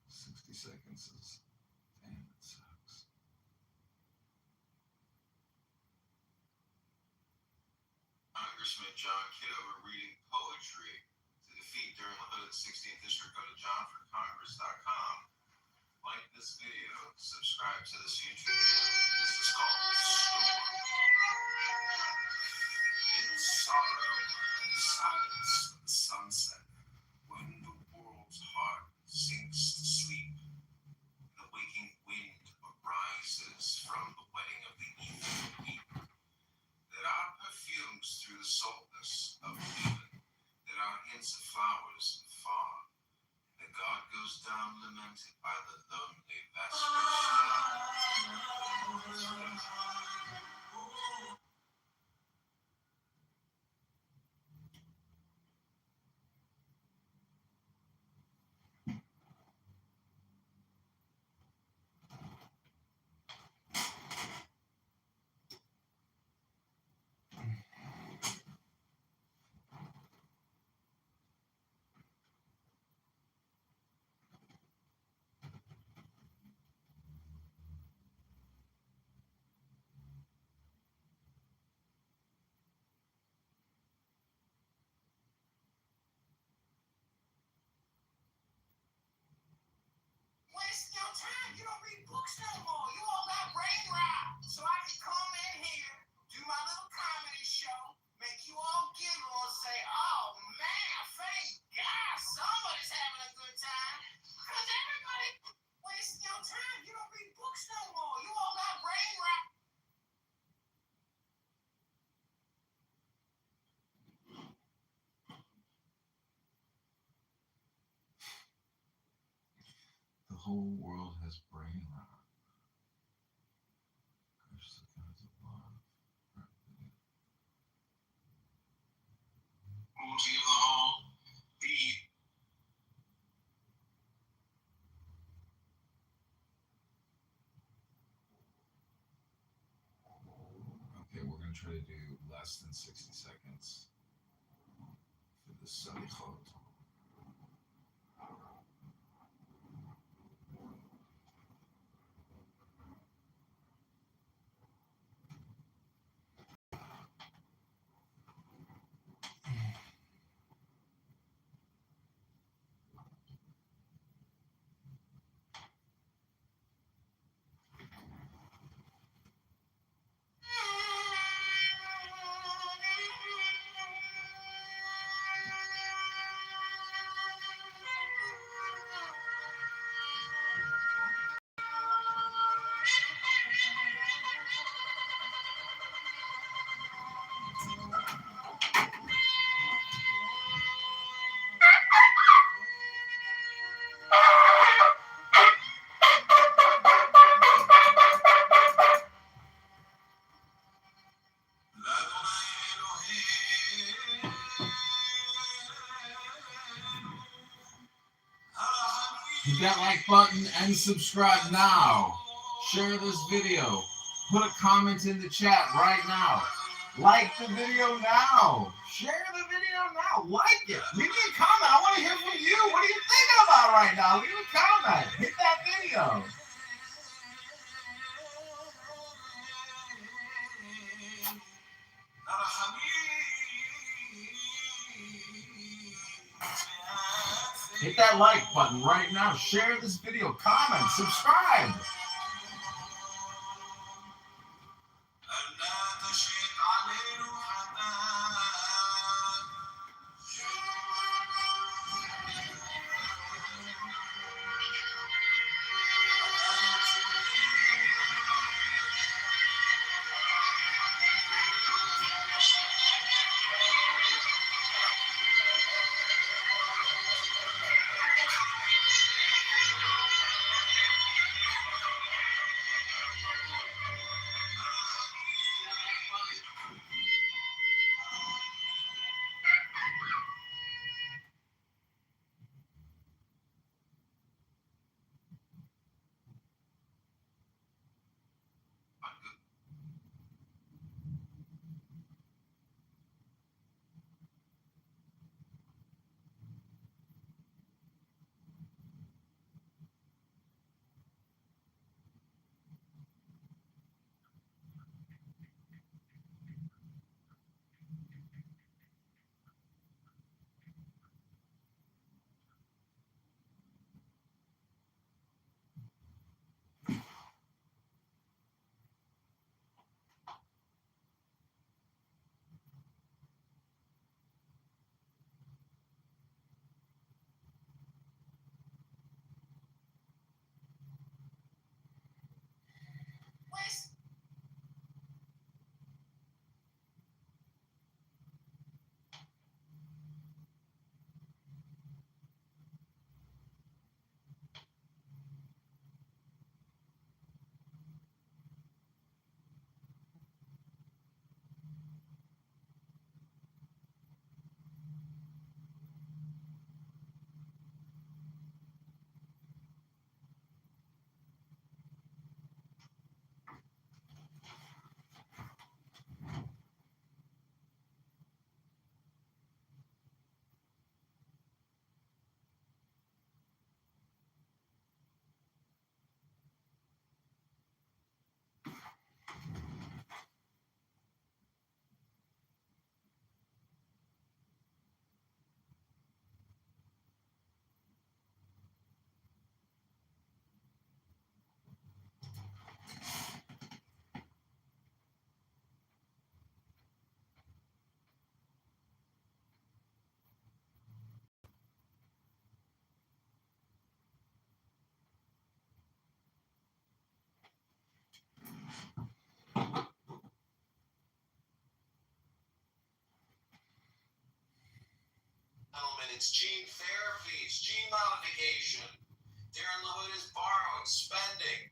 60 seconds is. Damn, it sucks. Congressman John Kitover reading poetry to defeat Darren LaHood at 16th District. Go to JohnForCongress.com. Like this video, subscribe to this YouTube channel. This is called Storm. In sorrow, the silence of the sunset, when the world's heart sinks to sleep, the waking wind arises from the wedding of the evening heat. There are perfumes through the saltness of heaven. There are hints of flowers far. The god goes down lamented by the lonely vespers. Waste your time. You don't read books no more. You all got brain rot. So I can come in here, do my little comedy show, make you all giggle and say, oh man, thank God somebody's having a good time. Because everybody wasting your time. You don't read books no more. You all got brain rot. The whole world has brain rot. Gosh, the kinds of love. Multi of the whole. Okay, we're gonna try to do less than 60 seconds for the salichot. Hit that like button and subscribe now. Share this video. Put a comment in the chat right now. Like the video now. Share the video now. Like it. Leave me a comment. I want to hear from you. What are you thinking about right now? Leave a comment. Hit that video. Hit that like button right now. Share this video. Comment. Subscribe. It's gene therapy, it's gene modification. Darren LaHood is borrowing, spending.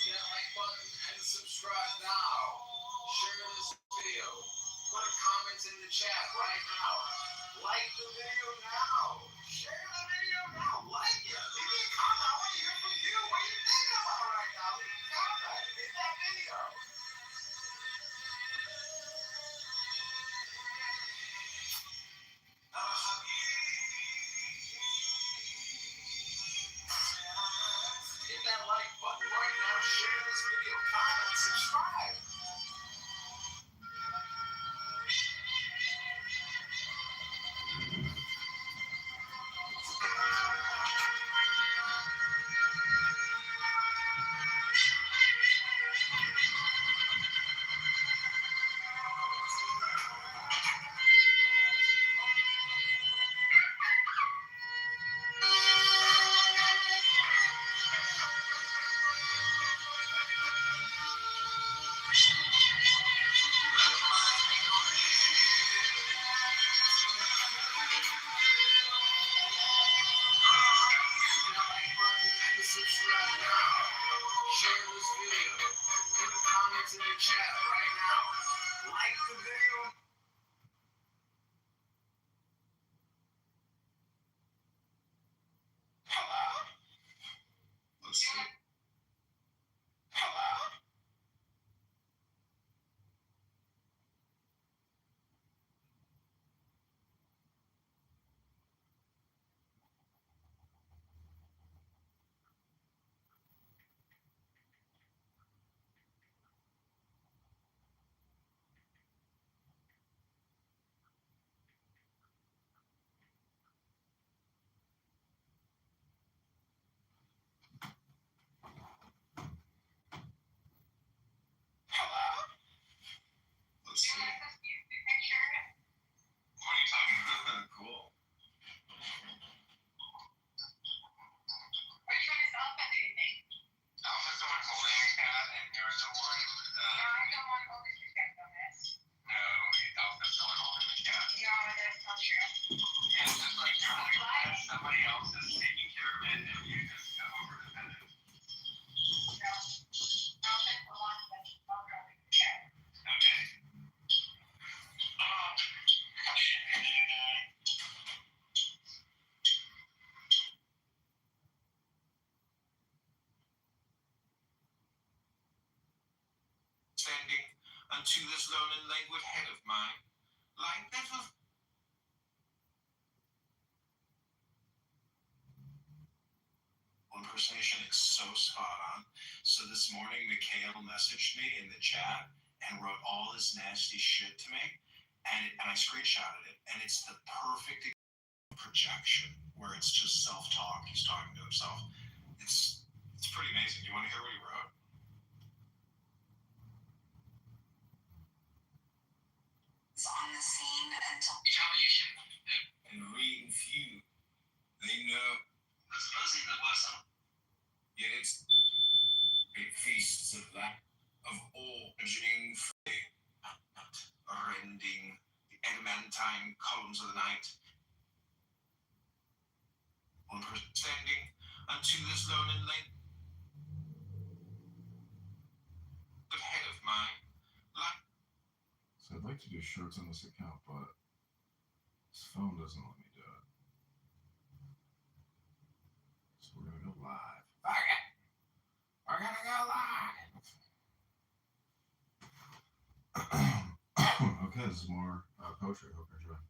Hit that like button and subscribe now. Share this video. Put a comment in the chat right now. Like the video now. Share the video now. Like it. Leave me a comment. I want to hear from you. What are you thinking about right now? Leave me a comment. Hit that video. Hit that like button right now. Share this video. Comment. Subscribe. Hello? Let's see. Hello? Hello? Let's see. What are you talking about? Cool. Which one is Alpha, do you think? Alpha's the one holding the cat, and you're the one. I'm the one holding the cat on this. No, Alpha's the one holding the cat. No, that's not true. Yeah, it's just like you're holding the cat, somebody else is taking care of it, and you just go over to pet it. No. Alpha's the one that's not holding the cat. Okay. Standing unto this lone and languid head of mine, like that of impersonation is so spot on. So this morning, Mikhail messaged me in the chat and wrote all this nasty shit to me, and I screenshotted it, and it's the perfect projection where it's just self-talk. He's talking to himself. It's pretty amazing. You want to hear what he wrote? It's on the scene until Retaliation and re-infuse. They know it's fuzzy the blossom. Yet it's great feasts of lack of all imagining rending the adamantine columns of the night. On standing unto this lone and lane head of mine. So I'd like to do shorts on this account, but this phone doesn't let me do it. So we're gonna go live. Okay. We're gonna go live. Okay, this is more poetry. I hope you enjoy.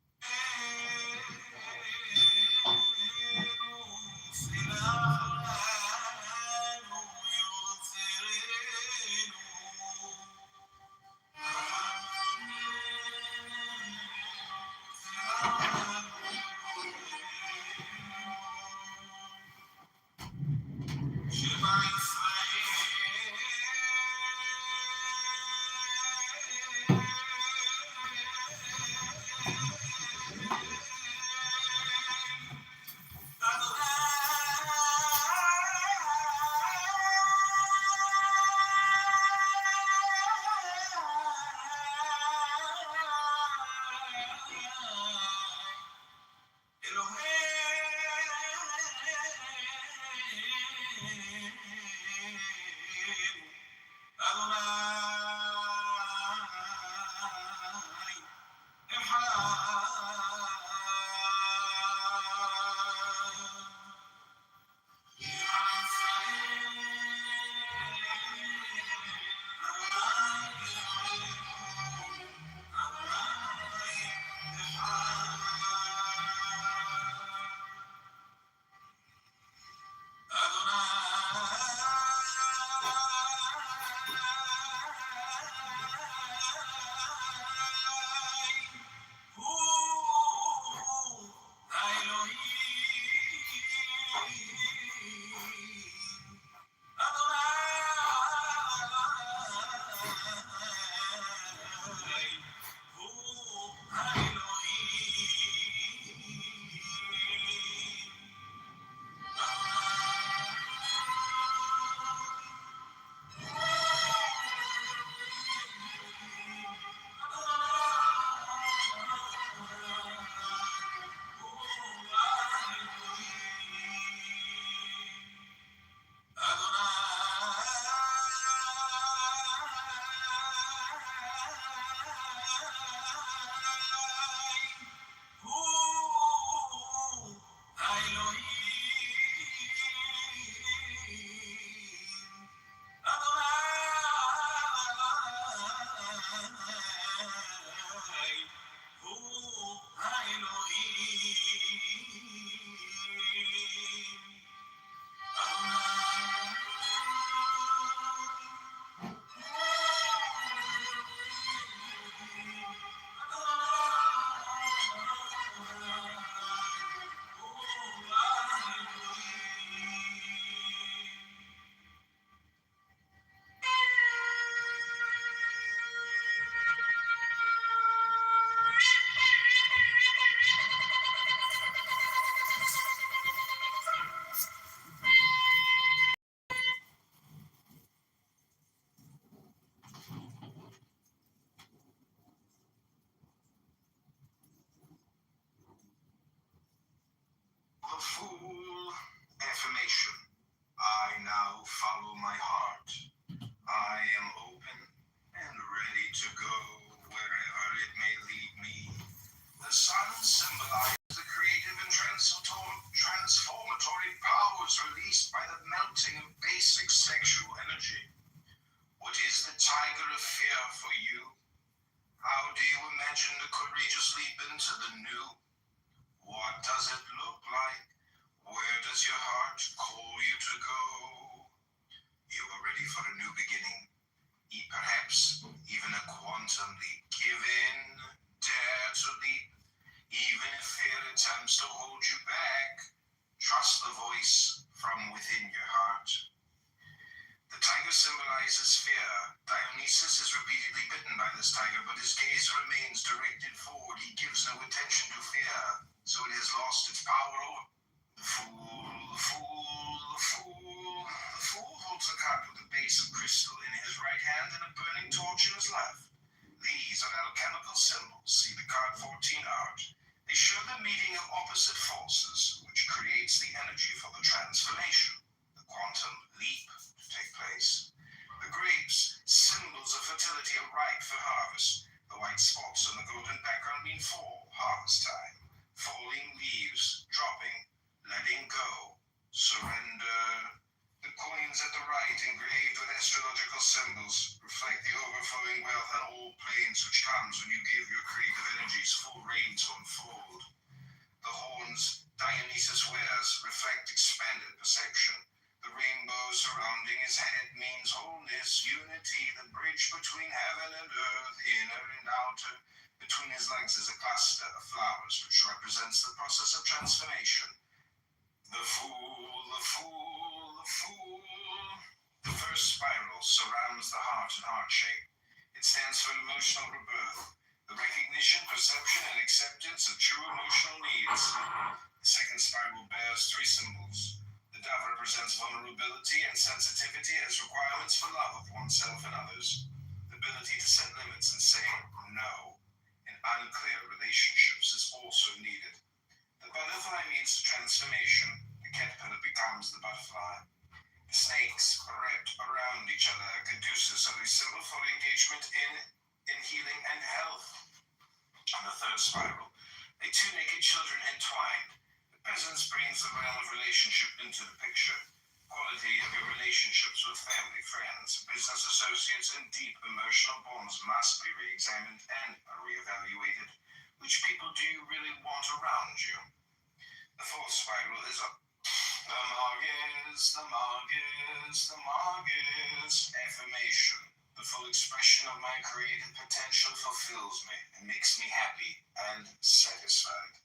imagine a courageous leap into the new. What does it look like? Where does your heart call you to go? You are ready for a new beginning. Perhaps even a quantum leap. Give in, dare to leap, even if fear attempts to hold you back. Trust the voice from within your heart. The tiger symbolizes fear. Dionysus is repeatedly bitten by this tiger, but his gaze remains directed forward. He gives no attention to fear, so it has lost its power over. The fool holds a cup with a base of crystal in his right hand and a burning torch in his left. These are alchemical symbols. See the card 14 art. They show the meeting of opposite forces, which creates the energy for the transformation, the quantum leap to take place. The grapes, symbols of fertility, are ripe for harvest. The white spots on the golden background mean fall, harvest time. Falling leaves, dropping, letting go, surrender. The coins at the right, engraved with astrological symbols, reflect the overflowing wealth on all planes which comes when you give your creative energies full rein to unfold. The horns Dionysus wears reflect expanded perception. The rainbow surrounding his head means wholeness, unity, the bridge between heaven and earth, inner and outer. Between his legs is a cluster of flowers, which represents the process of transformation. The fool. The first spiral surrounds the heart and heart shape. It stands for emotional rebirth, the recognition, perception, and acceptance of true emotional needs. The second spiral bears three symbols. The dove represents vulnerability and sensitivity as requirements for love of oneself and others. The ability to set limits and say no in unclear relationships is also needed. The butterfly means transformation. The caterpillar becomes the butterfly. The snakes wrapped around each other, caduceus, are a symbol for engagement in healing and health. On the third spiral, the two naked children entwined. The presence brings the realm of relationship into the picture. Quality of your relationships with family, friends, business associates, and deep emotional bonds must be re-examined and re-evaluated. Which people do you really want around you? The fourth spiral is up. The Margus. Affirmation. The full expression of my creative potential fulfills me and makes me happy and satisfied.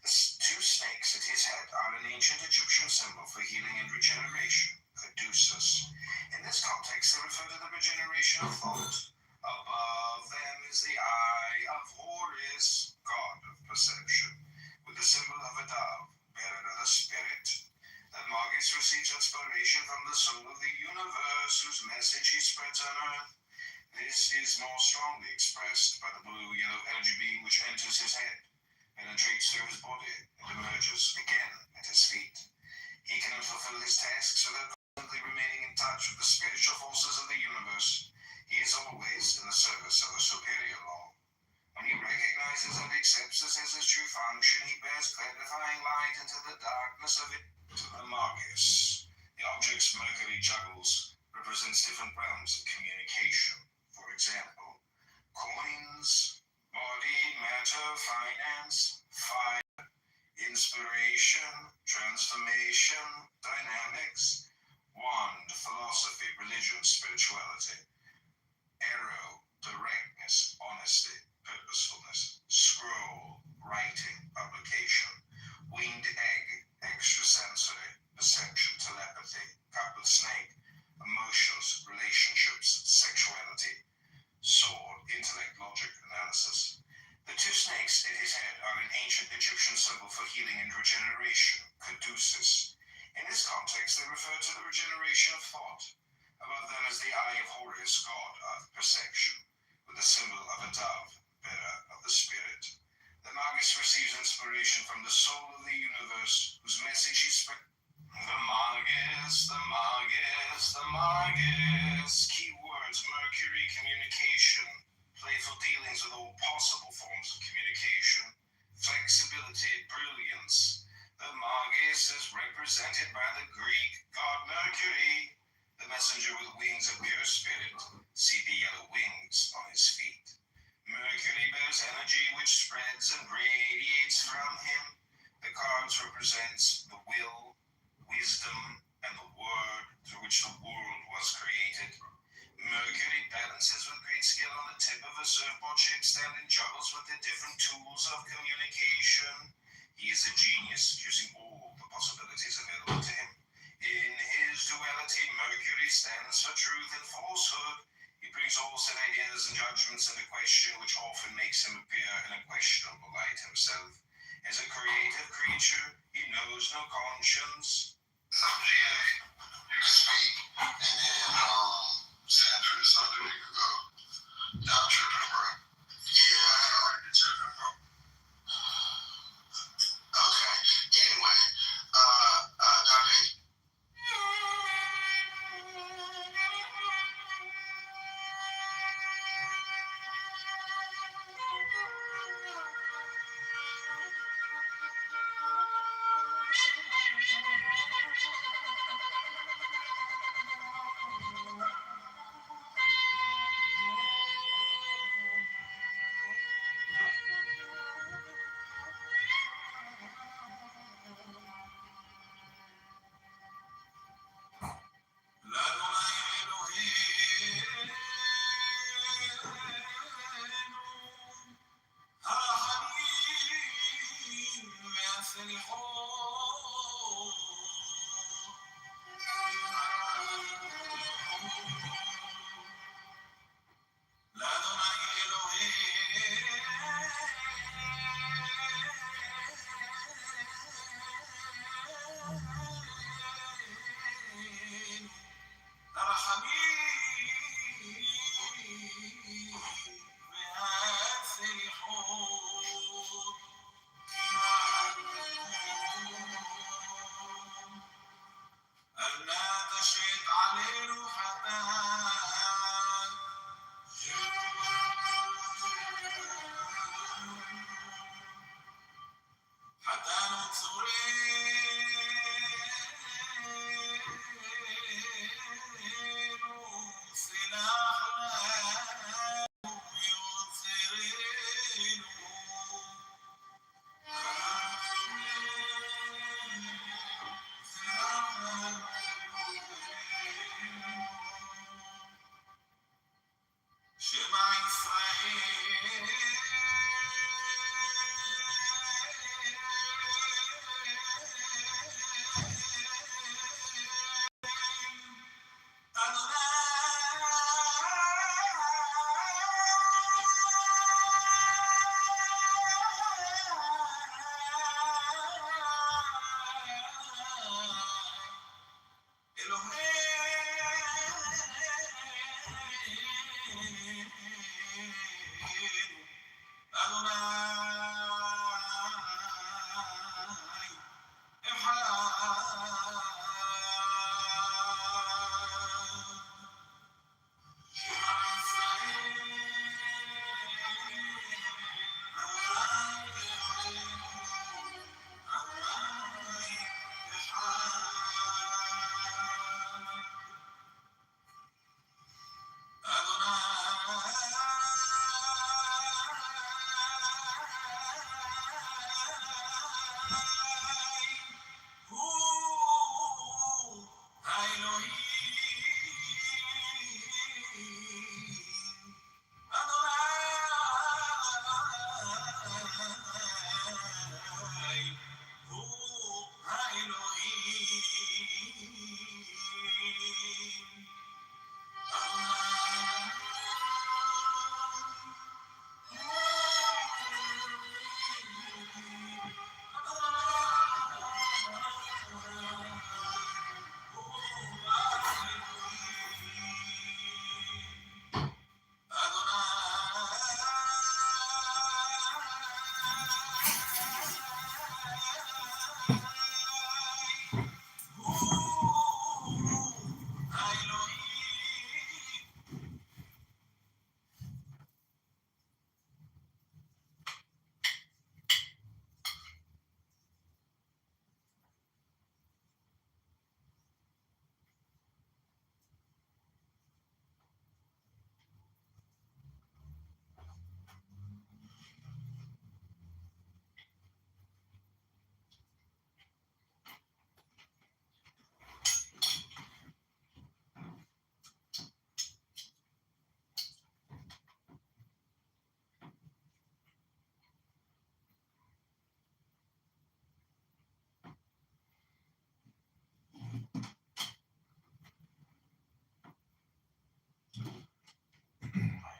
The two snakes at his head are an ancient Egyptian symbol for healing and regeneration, caduceus. In this context, they refer to the regeneration of thought. Above them is the eye of Horus, god of perception, with the symbol of a dove, bearer of the spirit. That Margus receives inspiration from the soul of the universe, whose message he spreads on earth. This is more strongly expressed by the blue-yellow energy beam which enters his head, penetrates through his body, and emerges again at his feet. He cannot fulfill his tasks without constantly remaining in touch with the spiritual forces of the universe. He is always in the service of a superior law. When he recognizes and accepts this as his true function, he bears clarifying light into the darkness of it. The Margus, the objects Mercury juggles, represents different realms of communication. For example, coins, body, matter, finance, fire, inspiration, transformation, dynamics, wand, philosophy, religion, spirituality, arrow, directness, honesty, purposefulness, scroll, writing, publication, winged egg, extrasensory, perception, telepathy, cup of snake, emotions, relationships, sexuality, sword, intellect, logic, analysis. The two snakes at his head are an ancient Egyptian symbol for healing and regeneration, caduceus. In this context, they refer to the regeneration of thought. Above them is the eye of Horus, god of perception, with the symbol of a dove, bearer of the spirit. The Margus receives inspiration from the soul of the universe, whose message he spread. The Margus. Keywords: Mercury, communication, playful dealings with all possible forms of communication, flexibility, brilliance. The Margus is represented by the Greek god Mercury, the messenger with wings of pure spirit. See the yellow wings on his feet. Mercury bears There's energy which spreads and radiates from him. The cards represents the will, wisdom, and the word through which the world was created. Mercury balances with great skill on the tip of a surfboard-shaped stand and juggles with the different tools of communication. He is a genius, using all the possibilities available to him. In his duality, Mercury stands for truth and falsehood. He brings all set ideas and judgments into question, which often makes him appear in a questionable light himself. As a creative creature, he knows no conscience. So, GA, you can speak, and then, Sandra is something you can go. Now I'm tripping, bro. Yeah, I already tripping, bro. Okay. Anyway, Dr.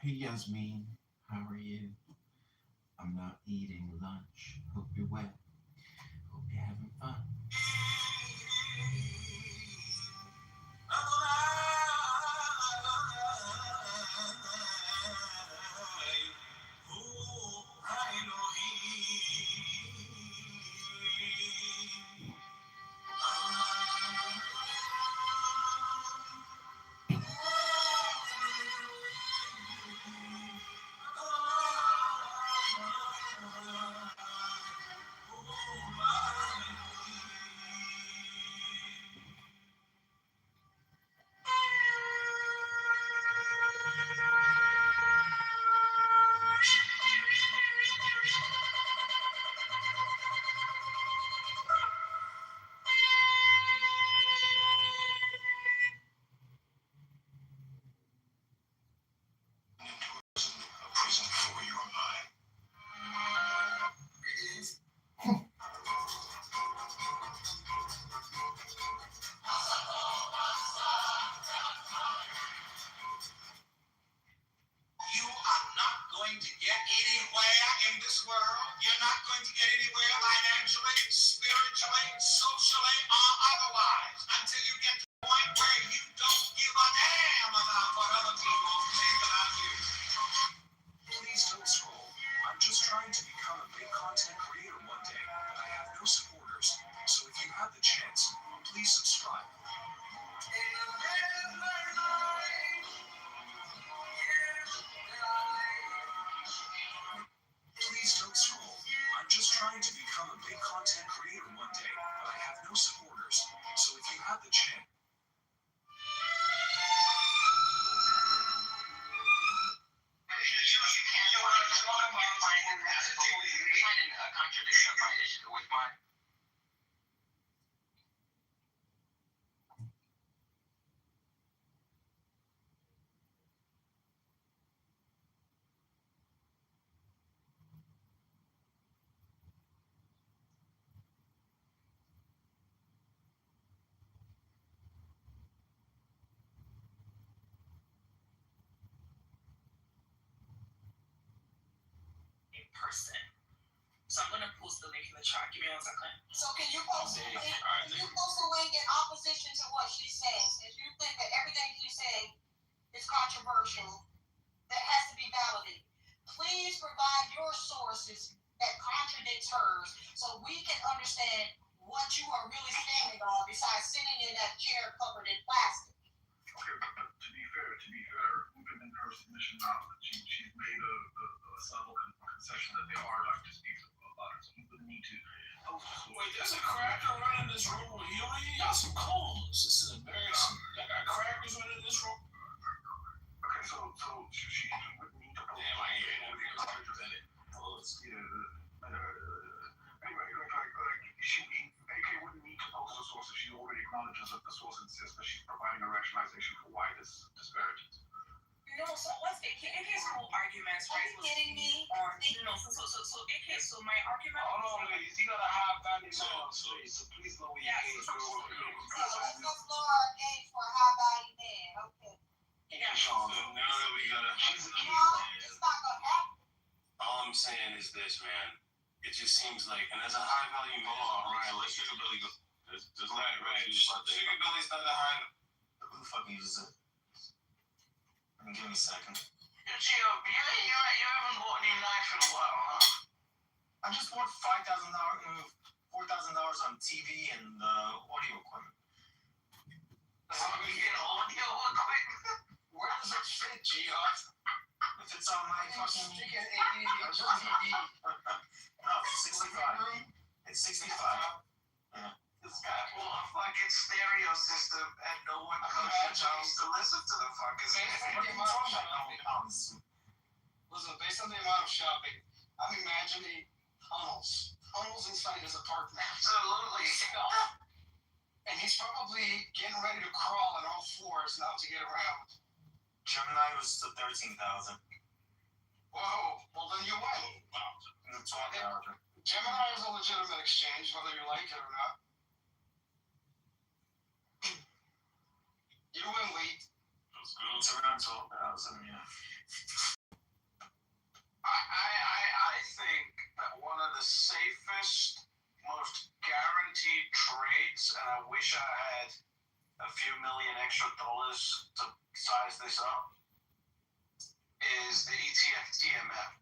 Hey Yasmin, how are you? I'm not eating lunch. Hope you're well. Hope you're having fun. A prison for your mind. You are not going to get anywhere in this world. You're not going to get anywhere financially, spiritually, socially, or otherwise until you get to the point where you don't give a damn about what other people think about you. Please don't scroll. I'm just trying to become a big content creator one day, but I have no supporters. So if you have the chance, please subscribe. Please don't scroll. I'm just trying to become a big content creator one day, but I have no supporters. So if you have the chance. Finding a contradiction of my issue with my. In person. So I'm gonna post the link in the chat. Give me 1 second. So can you post the link? Can you post the link in opposition to what she says? If you think that everything she's saying is controversial, that has to be validated. Please provide your sources that contradicts hers so we can understand what you are really standing on besides sitting in that chair covered in plastic. Okay, but to be fair, even in her submission now, she's made a subtle concession that there are like disputes about it, so you wouldn't need to post a source. Wait, there's a cracker running this room. Y'all some cones. This is embarrassing. I got crackers running this room. Okay, so she wouldn't need to post. Damn, I ain't getting any represented. Anyway, AK wouldn't need to post a source if she already acknowledges that the source exists, but she's providing a rationalization for why this disparity. No, so what's AK's whole arguments, right? Are you kidding me? No, so AK, so my argument. Hold on, ladies. You gotta have value now, so please lower your gaze. Let's lower our gaze for a high value man. Okay. Yeah. So now that we gotta. She's a key. It's not gonna happen. All I'm saying is this, man. It just seems like, and as a high value man, Ryan, let's Sugar Billy go. Just right. Sugar Billy's not that high. Who the fuck uses it? Give me a second. Yo, Gio, you haven't bought any knife in a while, huh? I just bought $4,000 on TV and audio equipment. How do we get audio equipment? Where does it fit, Gio? If it's on my fucking TV. No, it's 65. It's 65. Yeah. This guy bought a fucking stereo system and no one comes to listen to the fucking Listen, based on the amount of shopping, I'm imagining tunnels inside his apartment. Absolutely. And he's probably getting ready to crawl on all fours now to get around. Gemini was the 13,000. Whoa, well then you win. Gemini is a legitimate exchange, whether you like it or not. You win, Lee. It's around 12,000, yeah. few million extra dollars to size this up is the ETF TMF.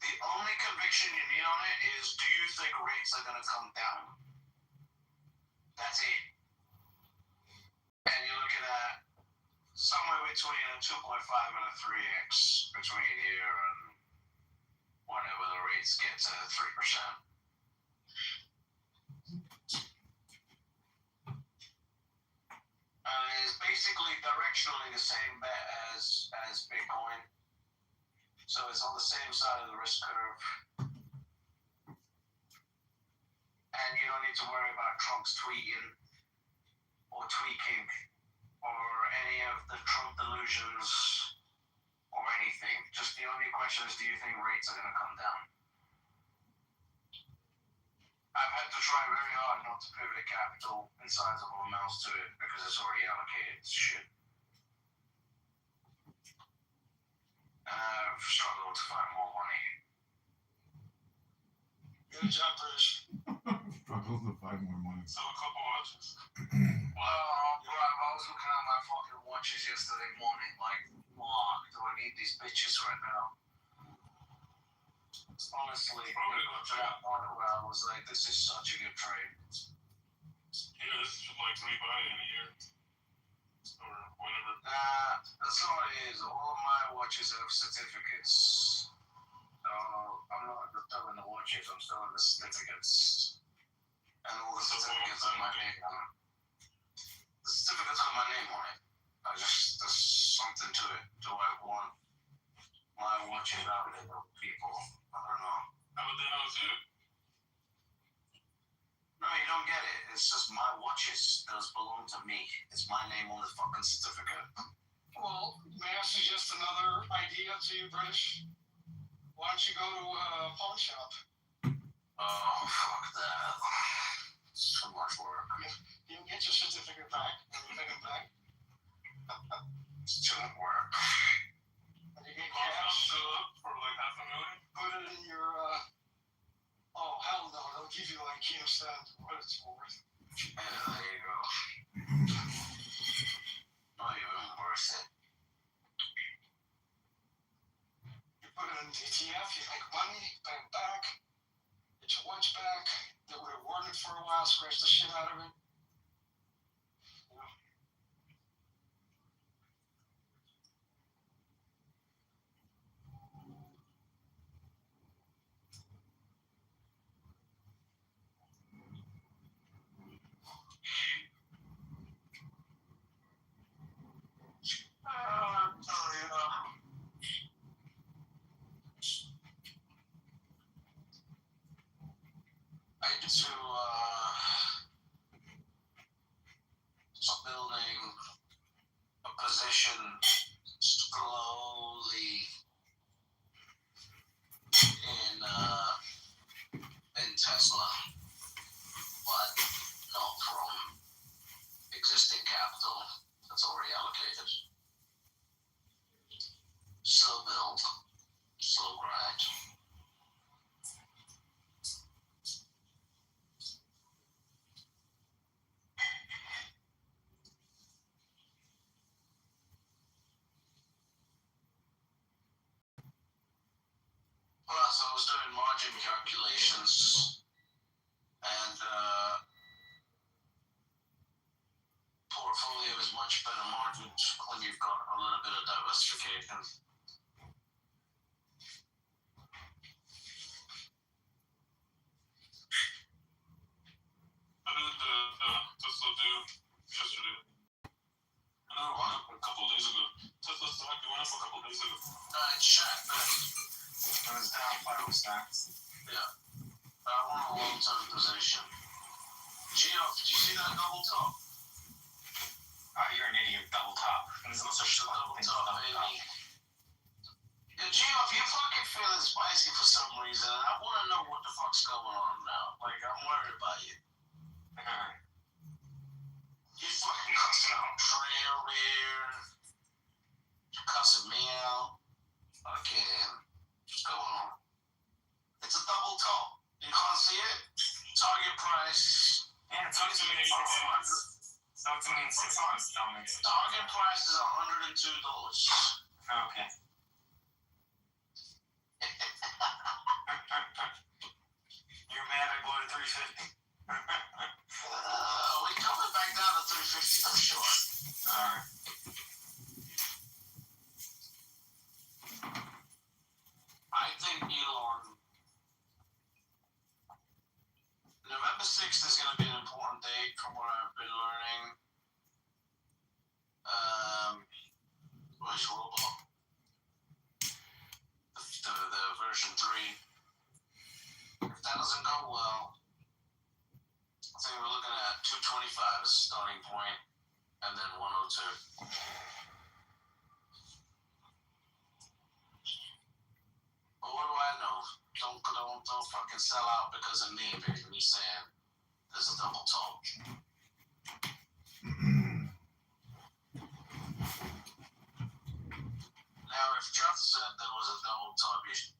The only conviction you need on it is, do you think rates are going to come down? That's it. And you're looking at somewhere between a 2.5 and a 3x between here and whenever the rates get to 3%. It's basically directionally the same bet as Bitcoin. So it's on the same side of the risk curve. And you don't need to worry about Trump's tweeting or tweaking or any of the Trump delusions or anything. Just the only question is, do you think rates are going to come down? I've had to try very hard not to pivot capital in sizable amounts to it because it's already allocated to shit. And I've struggled to find more money. Good job, British. Struggles to find more money. Sell a couple watches. Well, bro, I was looking at my fucking watches yesterday morning, like, fuck, do I need these bitches right now? Honestly, it got to that point where I was like, this is such a good trade. Yeah, this is like 3 buy in a year. Or whatever. Nah, that's not what it is. All of my watches have certificates. So I'm not selling the watches, I'm selling the certificates. And all the certificates have my name on it. The certificates have my name on it. There's something to it. Do I want my watches out there to people? I don't know. How would they know it's you? No, you don't get it. It's just my watches. Those belong to me. It's my name on the fucking certificate. Well, may I suggest another idea to you, British? Why don't you go to a pawn shop? Oh, fuck that. It's too much work. You can get your certificate back and you take it back. It's too much work. And you get cash. For like $500,000? Put it in your, oh, hell no. They'll give you like understand what it's worth. Yeah, there you go. Not even worth it. You put it in the ETF, you make money, pay it back, get your watch back. They would have worn it for a while, scratch the shit out of it. I need to start building a position slowly in Tesla, but not from existing capital that's already allocated. Slow build, slow grind. Plus, I was doing margin calculations, and portfolio is much better margins when you've got a little bit of diversification. How did Tesla do yesterday? A couple of days ago. Tesla stock went up a couple of days ago. It's shot, man. It was down 5 stocks. Yeah. I want a long-term position. Geoff, did you see that double top? Oh, you're an idiot. Double top. There's no such Double thing as top, double top. baby. Yeah, Geoff, you're fucking feeling spicy for some reason. I want to know what the fuck's going on now. Like, I'm worried about you. You fucking cussing out Trey over here. You're cussing me out. Fucking, what's going on? It's a double top. You can't see it? Target price. Yeah, talk to me in Starting price is $102. Okay. You're mad I bought a 350. We coming back down to 350 for sure. Alright. I think November 6th is going to be an important date from what I've been learning. Where's Robot? The version 3. If that doesn't go well, I think we're looking at 225 as a starting point, and then 102. But what do I know? Don't fucking sell out because of me, baby. Me saying there's a double top. Now, if Jeff said there was a double top, you should.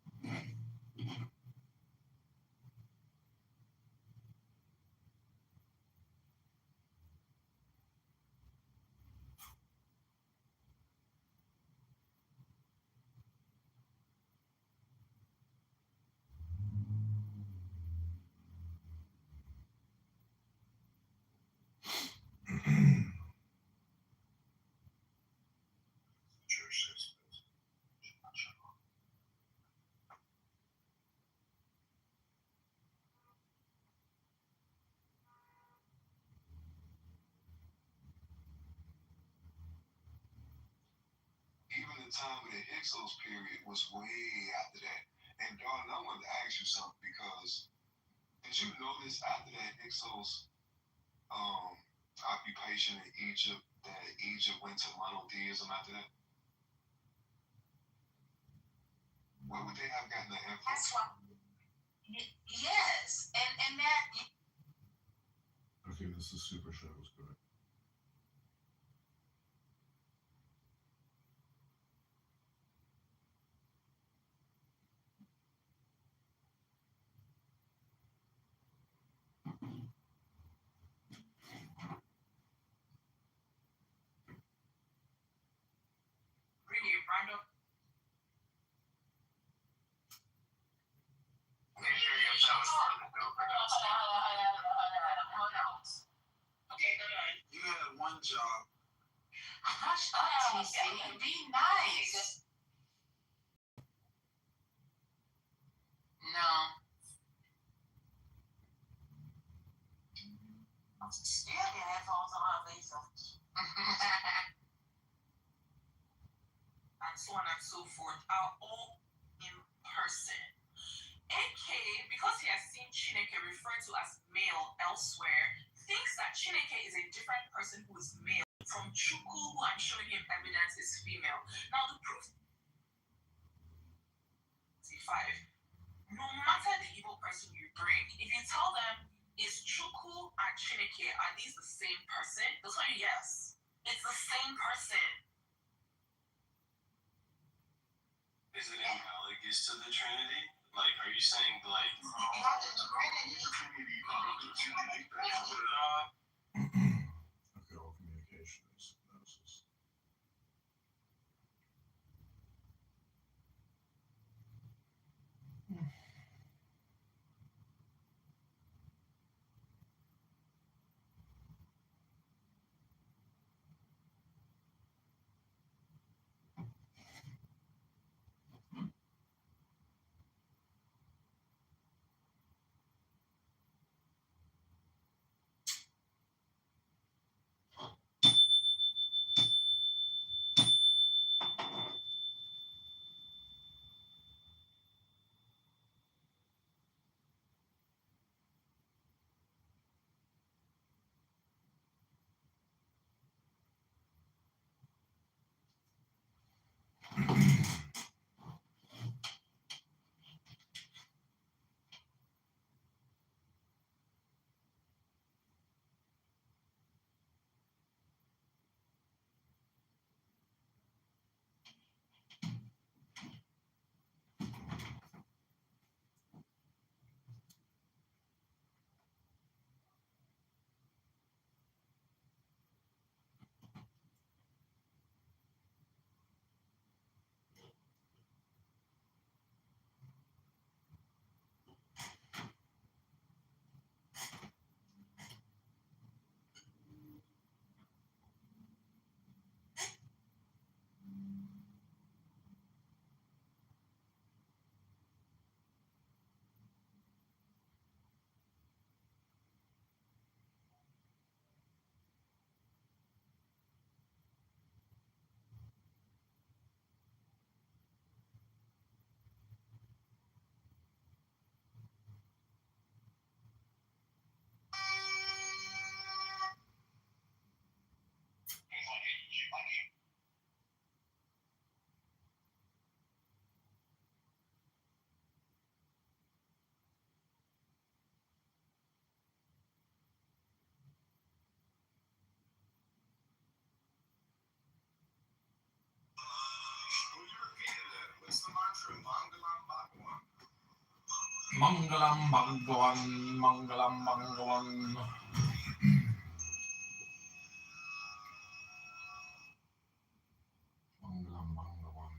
Even the time of the Hyksos period was way after that. And darling, I wanted to ask you something because did you notice after that Hyksos occupation in Egypt that Egypt went to monotheism after that? Well, would they have gotten the influence? That's why. Yes, and that. Okay, this is super show. Was good. Really, Brando. Make sure you have that was part of the bill production. Hold on. Okay, go ahead. You had one job. Hush up, TC. Be nice. No. I'm still getting headphones on my face. And so on and so forth are all in person. AK, because he has seen Chineke referred to as male elsewhere, thinks that Chineke is a different person who is male from Chukwu, who I'm showing him evidence is female. Now the proof is 5. No matter the evil person you bring, if you tell them, is Chukwu and Chineke, are these the same person? They'll tell you yes. It's the same person. Is it analogous to the Trinity? Like, are you saying, like, Okay, all communication is hypnosis. Mangalam Bhagavan, Mangalam Bhagavan. Mangalam Bhagavan.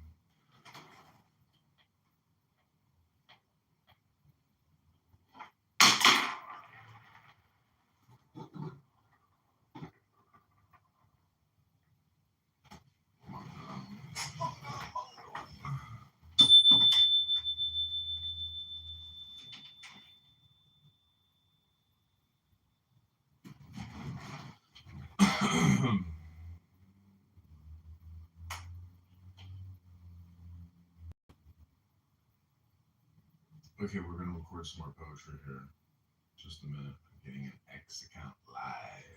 Okay, we're gonna record some more poetry here. Just a minute. I'm getting an X account live.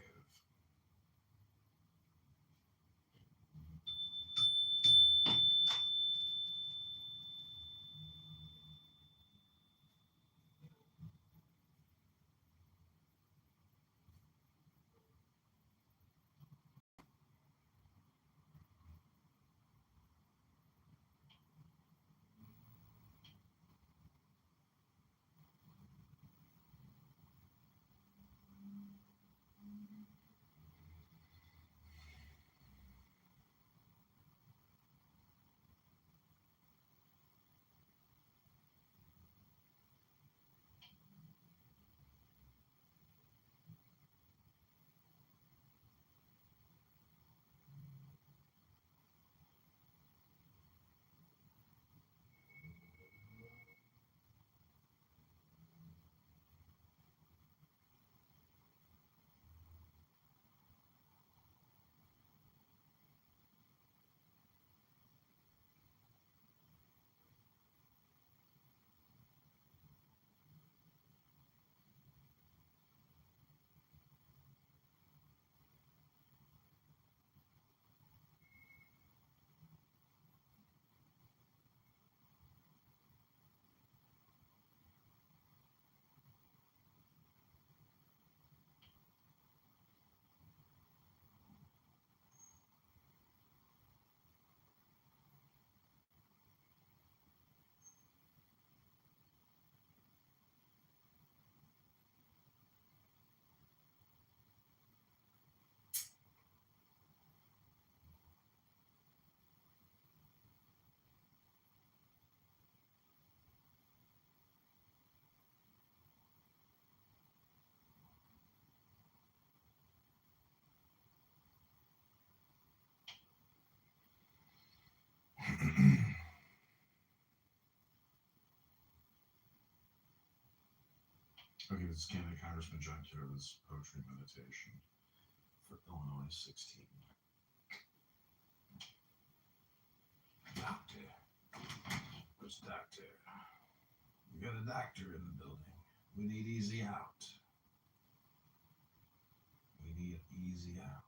Okay, this is Canada Congressman John Kitover's poetry meditation for Illinois 16. Doctor. Where's Doctor? We got a doctor in the building. We need easy out. We need easy out.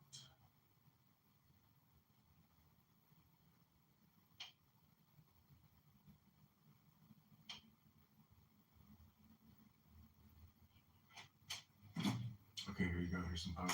Okay, here you go. Here's some poetry.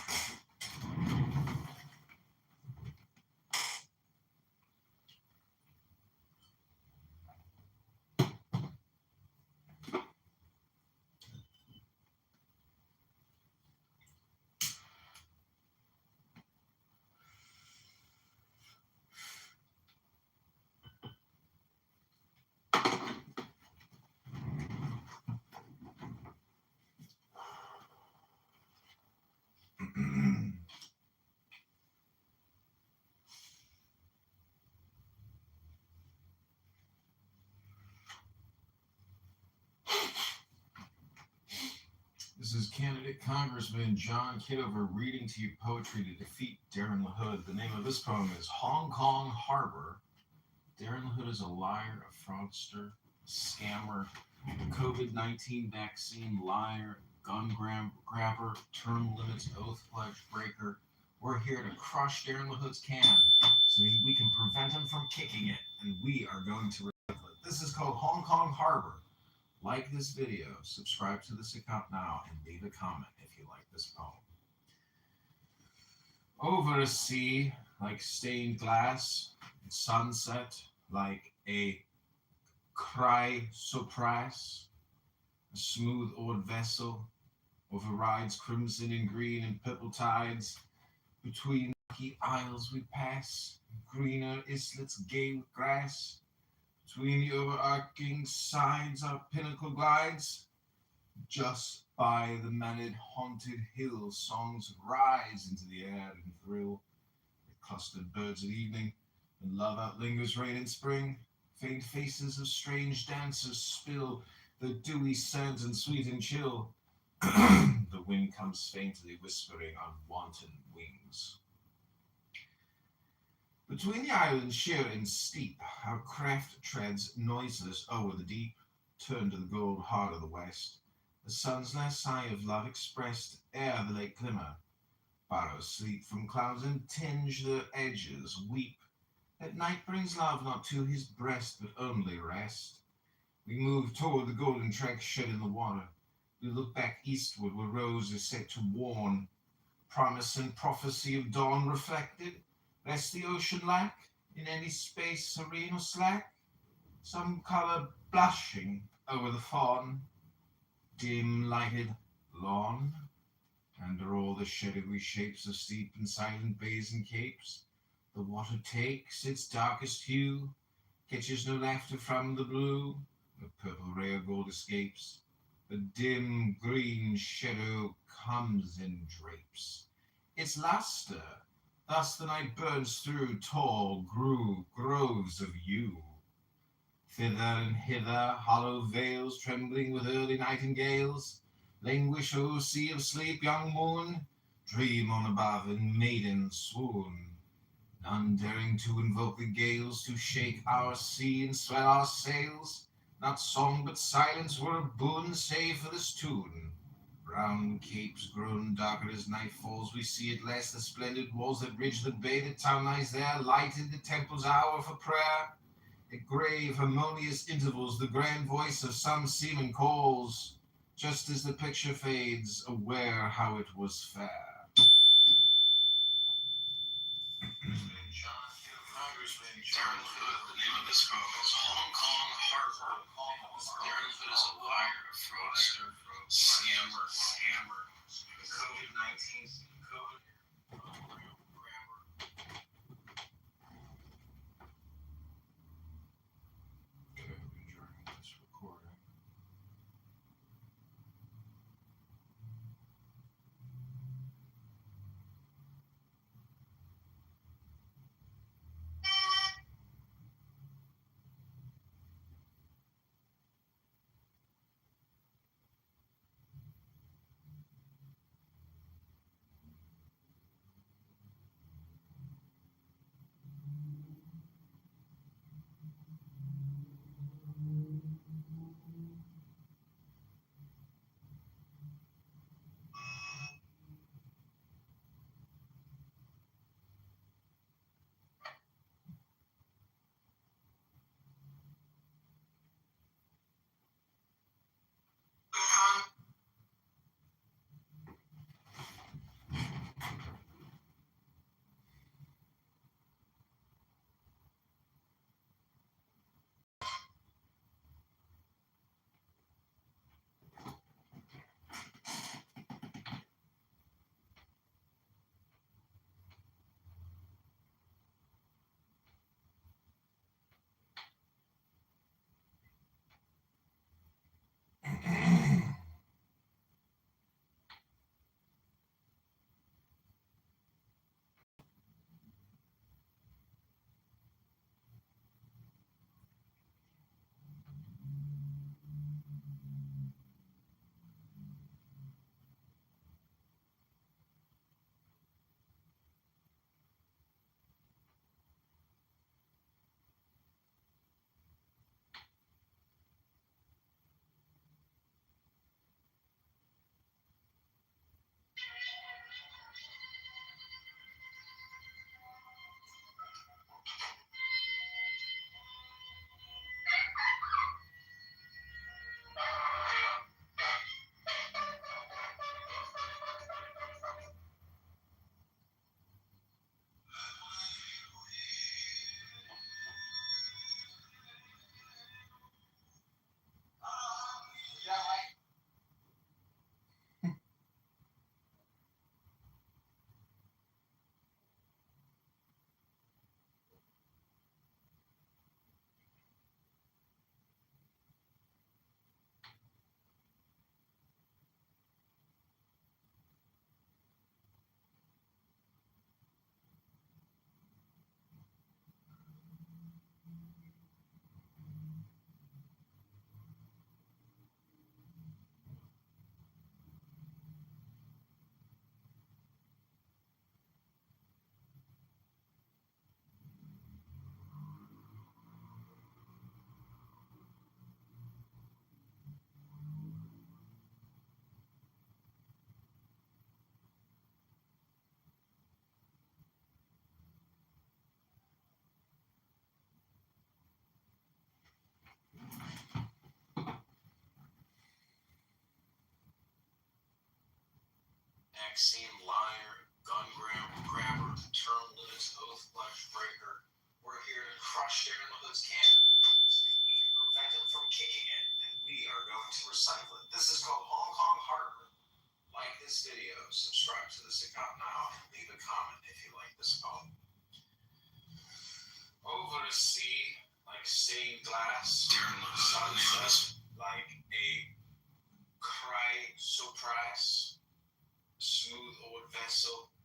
This is candidate Congressman John Kitover reading to you poetry to defeat Darren LaHood. The name of this poem is Hong Kong Harbor. Darren LaHood is a liar, a fraudster, a scammer, a COVID-19 vaccine liar, gun grabber, term limits, oath pledge breaker. We're here to crush Darren LaHood's can so we can prevent him from kicking it, and we are going to recycle it. This is called Hong Kong Harbor. Like this video, subscribe to this account now, and leave a comment if you like this poem. Over a sea like stained glass, sunset like a cry surprise, a smooth-oared vessel, over rides crimson and green and purple tides. Between rocky isles we pass, greener islets gay with grass. Between the overarching sides our pinnacle glides. Just by the maned haunted hills, songs rise into the air and thrill. The clustered birds at evening, and love outlingers rain in spring. Faint faces of strange dancers spill the dewy sands and sweet and chill. The wind comes faintly whispering on wanton wings. Between the islands sheer and steep, our craft treads noiseless o'er the deep, turned to the gold heart of the west. The sun's last sigh of love expressed ere the lake glimmer. Borrow sleep from clouds and tinge their edges, weep. That night brings love not to his breast, but only rest. We move toward the golden track shed in the water. We look back eastward where rose is set to warn. Promise and prophecy of dawn reflected. Lest the ocean lack in any space serene or slack some color blushing over the fawn, dim lighted lawn. Under all the shadowy shapes of steep and silent bays and capes, the water takes its darkest hue, catches no laughter from the blue, no purple ray or gold escapes. The dim green shadow comes and drapes its luster. Thus the night burns through tall groves of yew. Thither and hither hollow vales, trembling with early nightingales, languish o'er sea of sleep, young moon, dream on above and maiden swoon. None daring to invoke the gales to shake our sea and swell our sails. Not song but silence were a boon, save for this tune. Round capes grown darker as night falls, we see at last the splendid walls that ridge the bay. The town lies there, lighted the temple's hour for prayer. At grave, harmonious intervals, the grand voice of some seaman calls, just as the picture fades, aware how it was fair. Congressman John Hood, the name of this poem is Hong Kong Harbor. Darren Hood is a liar, a fraudster, scammer. The COVID-19 COVID grammar. Okay, I've been joining this recording. vaccine liar, gun grabber, term limits, oath flesh breaker. We're here to crush Darren LaHood's cannon so we can prevent him from kicking it, and we are going to recycle it. This is called Hong Kong Harbor. Like this video, subscribe to this account now, and leave a comment if you like this poem. Over the sea, like stained glass, sunset, like a cry surprise, smooth old vessel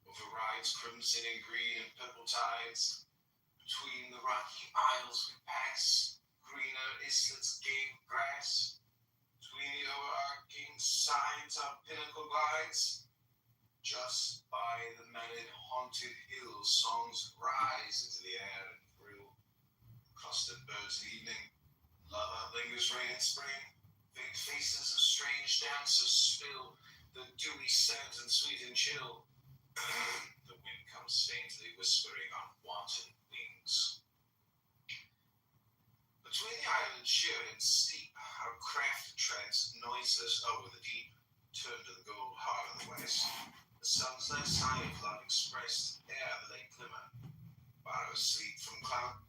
overrides crimson and green and purple tides. Between the rocky isles we pass, greener islets gave grass. Between the overarching sides our pinnacle glides. Just by the matted haunted hills, songs rise into the air and thrill. Clustered birds in evening, lover lingers rain and spring. Faint faces of strange dancers spill the dewy scent and sweet and chill. The wind comes faintly whispering on wanton wings. Between the island sheer and steep, our craft treads noiseless over the deep, turn to the gold heart of the west. The sun's last sign of love expressed, ere the late glimmer, borrow sleep from cloud.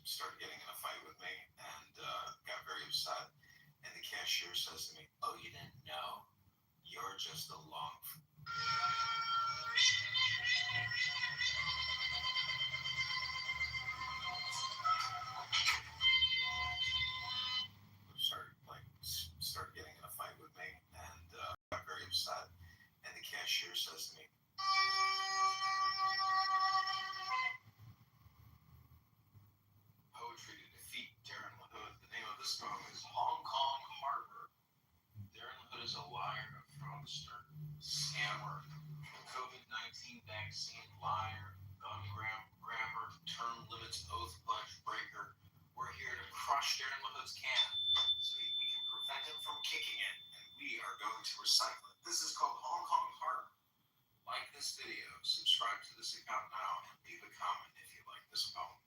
Started getting in a fight with me and got very upset. And the cashier says to me, "Oh, you didn't know? You're just a long." Started getting in a fight with me and got very upset. And the cashier says to me, "Poetry to defeat Darren LaHood." The name of this poem is Hong Kong Harbor. Darren LaHood is a liar, a fraudster, scammer, a COVID-19 vaccine liar, gun grabber, term limits, oath pledge breaker. We're here to crush Darren LaHood's cannon so we can prevent him from kicking it, and we are going to recycle it. This is called Hong Kong Harbor. Like this video, subscribe to this account now, and leave a comment if you like this poem.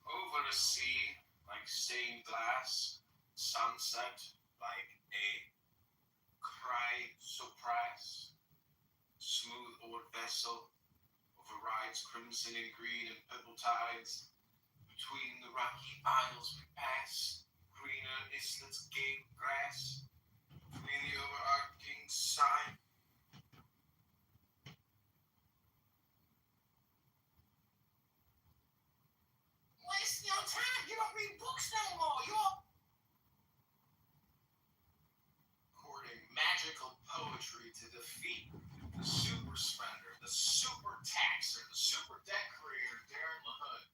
Over the sea, like stained glass, sunset, like a cry surprise, smooth old vessel overrides crimson and green and purple tides. Between the rocky isles we pass, greener islets gave grass. Between the overarching side. Wasting your time. You don't read books no more. You're recording magical poetry to defeat the super spender, the super taxer, the super debt creator, Darren LaHood.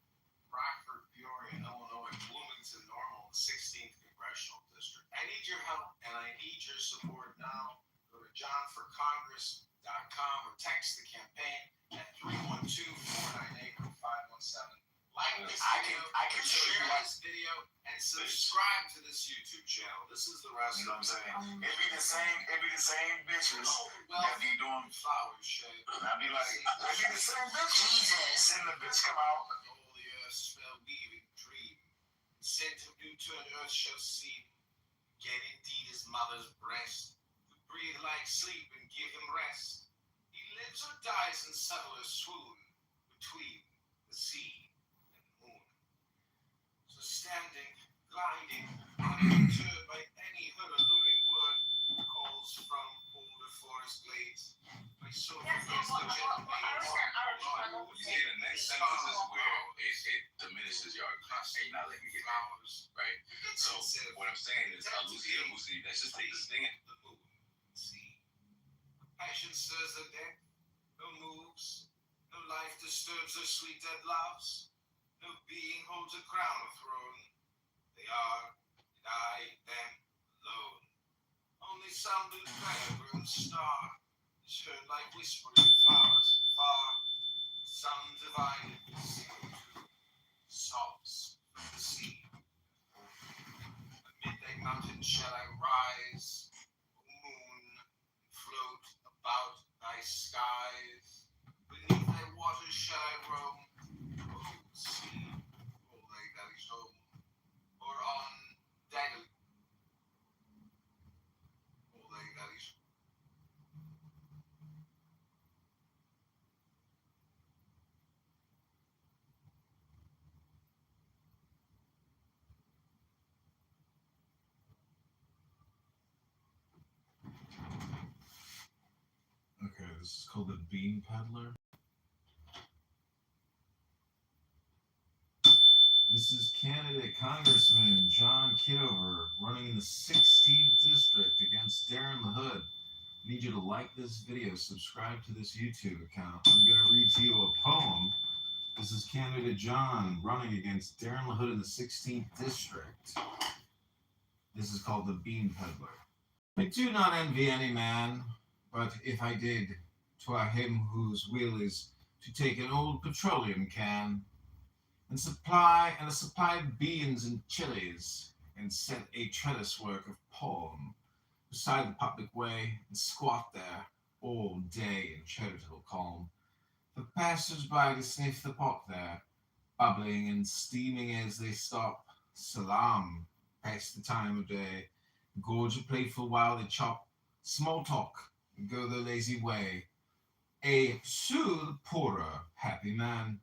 Rockford, Peoria, Illinois, Bloomington, Normal, 16th Congressional District. I need your help and I need your support now. Go to johnforcongress.com or text the campaign at 312-498-0517. Like this video, I can share this video and subscribe to this YouTube channel. This is the rest. You know what I'm saying? It be the same bitches that be doing flowers shade. I be like, it be the same bitches. Jesus. And the bitch come out. All the earth spell weaving dream. Sent of new turned earth shall see. Get indeed his mother's breast. To breathe like sleep and give him rest. He lives or dies in subtler swoon. Between the sea. Standing, gliding, undeterred by any hurtling word, calls from older forest glades. My soul is legitimate. The next sentence is where it diminishes your content, not letting me get flowers, right? So what I'm saying is, Lucy, let's just take this thing in. The moon, sea. Passion stirs the deck, no moves, no life disturbs her sweet dead loves. No being holds a crown or throne. They are, and I, them, alone. Only some blue fair-grown star is heard like whispering flowers far. Some divided, single to salts from the sea. A This is called the Bean Peddler. This is candidate Congressman John Kitover running in the 16th district against Darren LaHood. I need you to like this video, subscribe to this YouTube account. I'm going to read to you a poem. This is candidate John running against Darren LaHood in the 16th district. This is called the Bean Peddler. I do not envy any man, but if I did, 'twere him whose will is to take an old petroleum can and a supply of beans and chilies, and set a trellis work of palm beside the public way, and squat there all day in charitable calm. For passers-by to sniff the pot there, bubbling and steaming as they stop, salam, pass the time of day, gorge a plateful while they chop, small talk, and go their lazy way. A the poorer, happy man,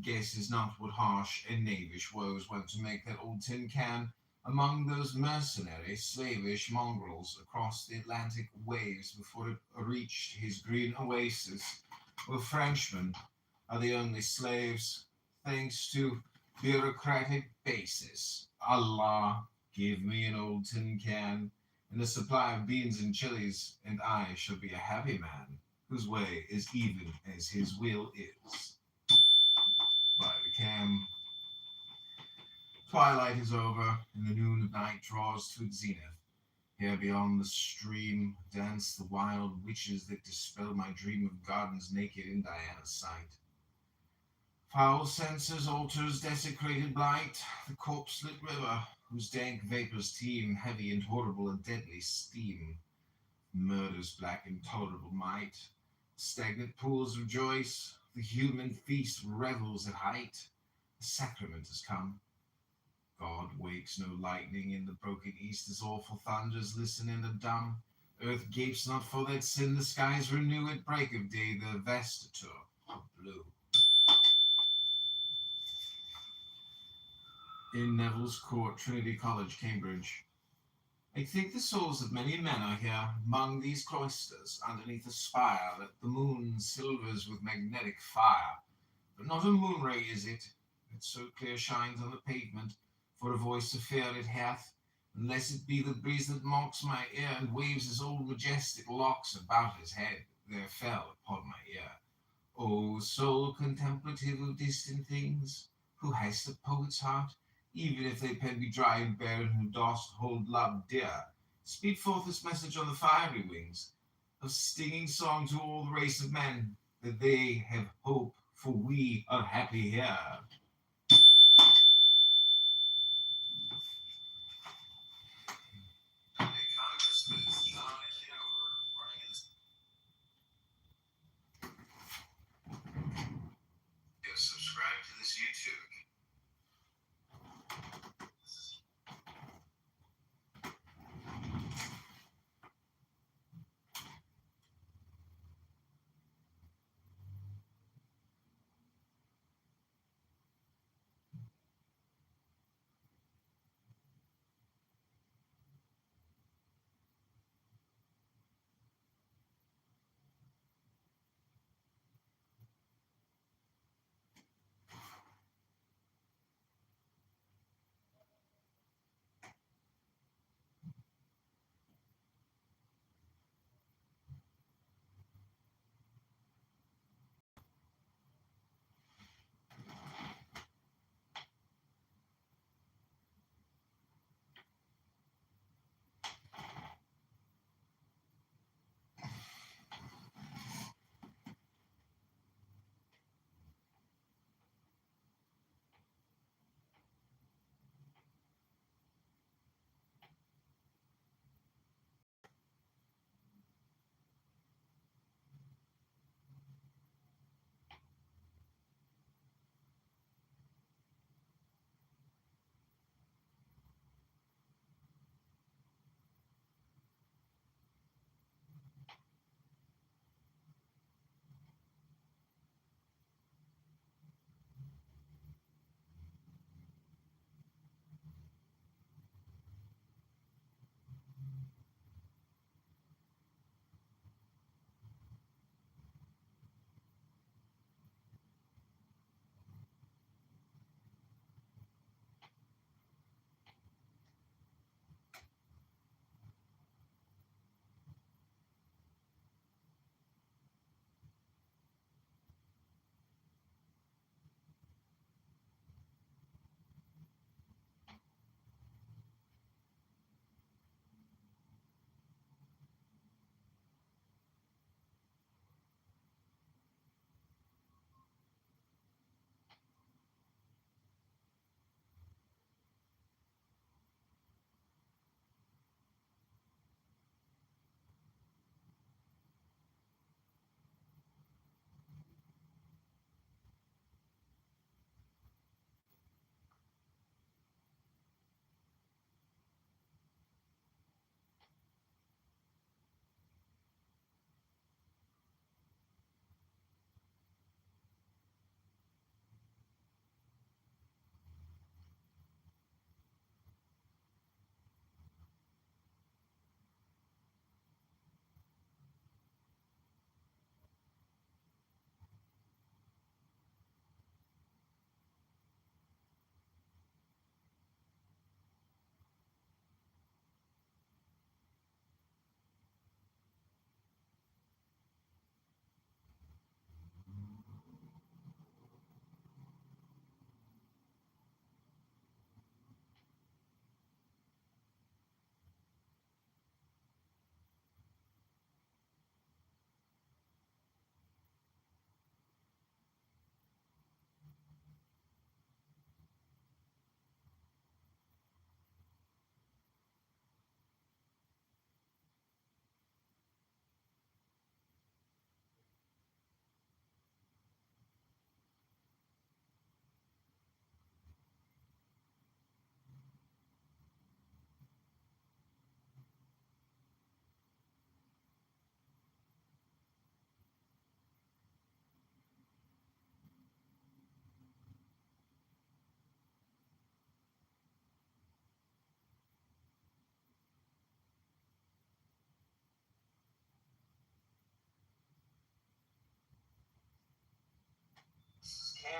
guesses not what harsh and knavish woes went to make that old tin can among those mercenary, slavish mongrels across the Atlantic waves before it reached his green oasis, where Frenchmen are the only slaves, thanks to bureaucratic basis. Allah, give me an old tin can and a supply of beans and chilies, and I shall be a happy man, whose way is even as his will is. By the Cam. Twilight is over, and the noon of night draws to its zenith. Here beyond the stream dance the wild witches that dispel my dream of gardens naked in Diana's sight. Foul censers, altars, desecrated blight, the corpse-lit river, whose dank vapors teem, heavy and horrible, a deadly steam. Murder's black intolerable might, stagnant pools rejoice, the human feast revels at height. The sacrament has come. God wakes no lightning in the broken east as awful thunders listen and are dumb. Earth gapes not for that sin, the skies renew at break of day the vestiture of blue. In Neville's Court, Trinity College, Cambridge. I think the souls of many men are here, among these cloisters, underneath a spire that the moon silvers with magnetic fire. But not a moon ray is it, that so clear shines on the pavement, for a voice of fear it hath, unless it be the breeze that mocks my ear, and waves his old majestic locks about his head, there fell upon my ear. O soul contemplative of distant things, who hast a poet's heart, even if they pen be dry and barren, who dost hold love dear, speed forth this message on the fiery wings, of stinging song to all the race of men, that they have hope, for we are happy here. Congressman John Kitover running in subscribe to this YouTube.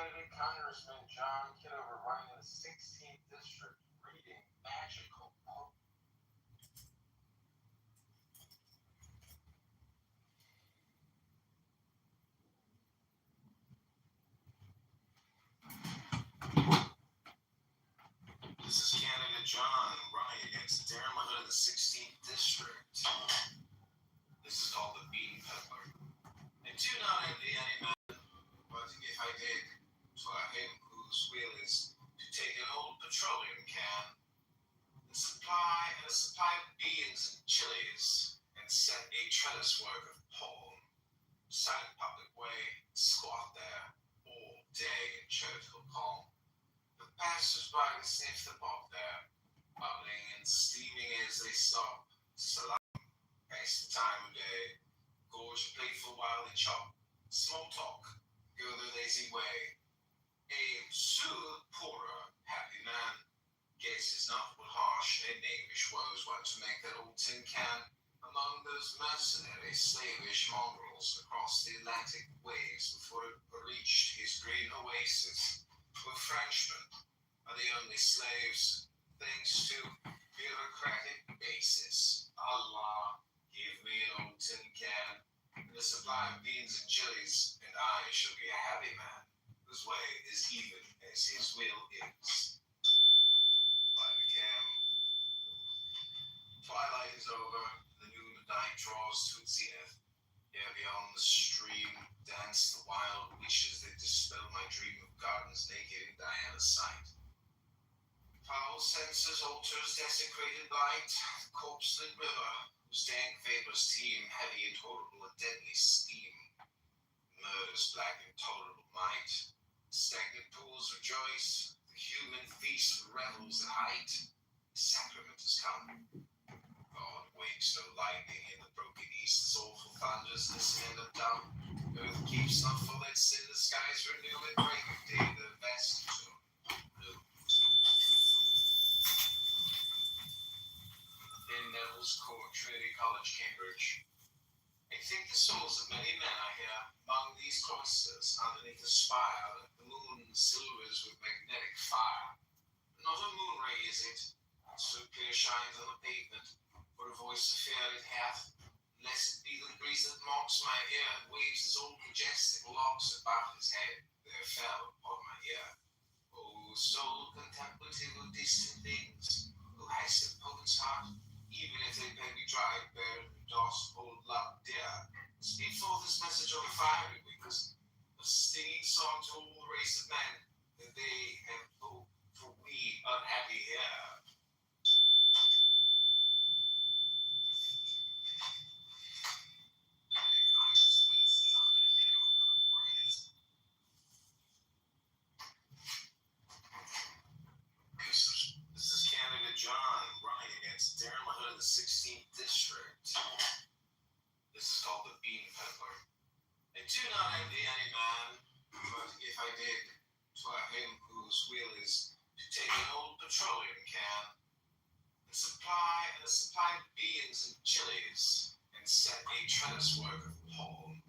candidate Congressman John Kitover running in the 16th district, reading magical book. This is candidate John running against Darren Hood in the 16th district. This is called the Bean Peddler. I do not envy any man, but if I did, 'twere him whose will is to take an old petroleum can and supply of beans and chilies and set a trellis work of palm, silent public way, squat there all day in charitable calm. The passers-by sniff the bog there, bubbling and steaming as they stop. Salam, pass the time of day, gorge a plateful while they chop. Small talk, go their lazy way. A soothed, poorer, happy man guesses not what harsh and knavish woes want to make that old tin can among those mercenary, slavish mongrels across the Atlantic waves before it reached his green oasis. For Frenchmen are the only slaves, thanks to bureaucratic basis. Allah, give me an old tin can and a supply of beans and chilies, and I shall be a happy man, whose way is even as his will is. By the cam. Twilight is over, the noon of night draws to its zenith. Here beyond the stream dance the wild wishes that dispel my dream of gardens naked in Diana's sight. Foul senses, altars, desecrated light, the corpse-lit river, whose dank vapors teem, heavy, intolerable, and deadly steam. Murder's black, intolerable might. Stagnant pools rejoice, the human feast revels at height. The sacrament has come. God wakes no lightning in the broken east, as awful thunders listen and are dumb. Earth keeps not full its sin, the skies renew at break of day, the vast tomb. In Neville's Court, Trinity College, Cambridge. I think the souls of many men are here, among these cloisters, underneath a spire, that the moon silvers with magnetic fire. Not a moon ray is it, so clear shines on the pavement, for a voice of fear it hath, unless it be the breeze that mocks my ear, and waves his old majestic locks about his head, there fell upon my ear. O soul contemplative of distant things, who hast a poet's heart, even if they may be dried bare, and dost hold love dear, speak forth this message on fiery wings, a stinging song to all the race of men, that they have hope for we unhappy here. This is candidate John running against Darren Hood in the 16th district. This is called the Bean Peddler. I do not envy any man, but if I did, 'twere him whose will is to take an old petroleum can and supply of beans and chilies and set a trellis work of palm,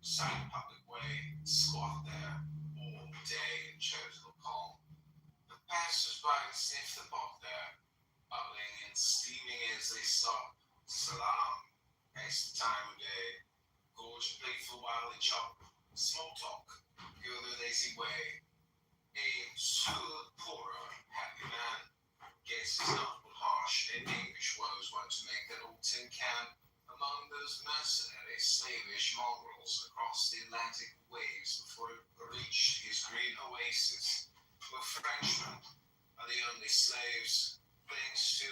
silent public way, squat there all day in charitable calm. The passers-by sniff the bog there, bubbling and steaming as they stop. Salam, pass the time of day, gorge a plateful while they chop. Small talk, go their lazy way. A soothed, poorer, happy man guesses not what harsh and knavish woes want to make that old tin can among those mercenary, slavish mongrels across the Atlantic waves before it reached his green oasis. For Frenchmen are the only slaves, thanks to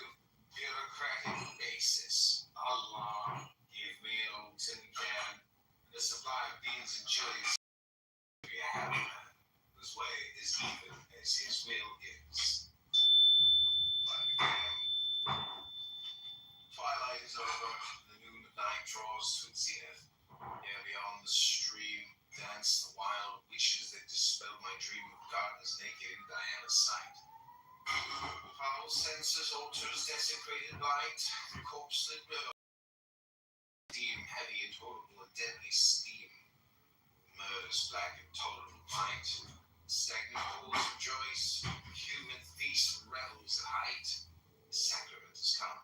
bureaucratic basis. Allah, give me an old tin can and a supply of beans and chilies, to be a happy man, whose way is even as his will is. By the cam. Twilight is over, the noon of night draws to its zenith. Here beyond the stream dance the wild wishes that dispel my dream of gardens naked in Diana's sight. Foul senses, altars, desecrated light, the corpse-lit river, steam, heavy, intolerable, and deadly steam. Murder's black, intolerable might. Stagnant pools rejoice, human feast revels at height. The sacrament has come.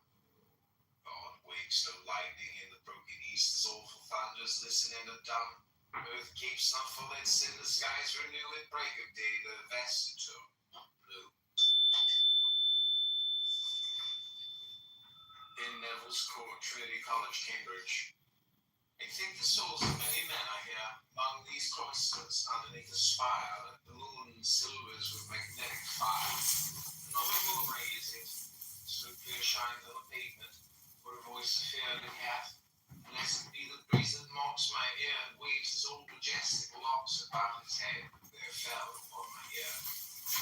God wakes no lightning in the broken east, as awful thunders listen and are dumb. Earth keeps not full its sin, the skies renew at break of day, the vested blue. In Neville's Court, Trinity College, Cambridge. I think the souls of many men are here, among these cloisters, underneath a spire that the moon silvers with magnetic fire. Another moon rays it, so clear shines on the pavement, where a voice of fear and hath. Blessed be the breeze that mocks my ear, and waves his old majestic locks about his head. There fell upon my ear.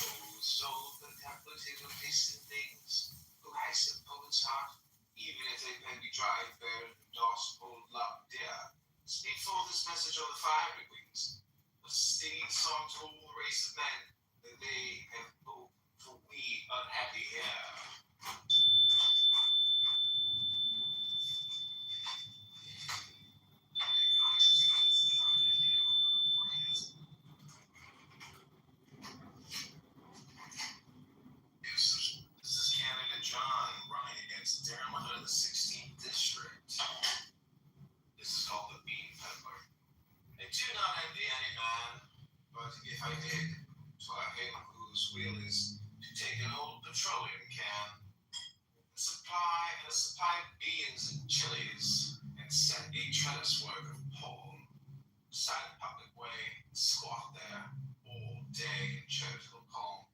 Oh, soul contemplative of distant things, who has the poet's heart, even if they may be dry and bare and doss old love dear. Speak forth this message on the fiery wings, a stinging song to all the race of men, that they have hope for we unhappy here. This is Candidate John running against Darren Mahut of the 16th District. This is called the Bean Peddler. I do not envy any man, but if I did, 'twere him whose will is to take an old petroleum can, and supply beans and chilies, and set a trellis work of pole beside the public way, and squat there all day in charitable calm.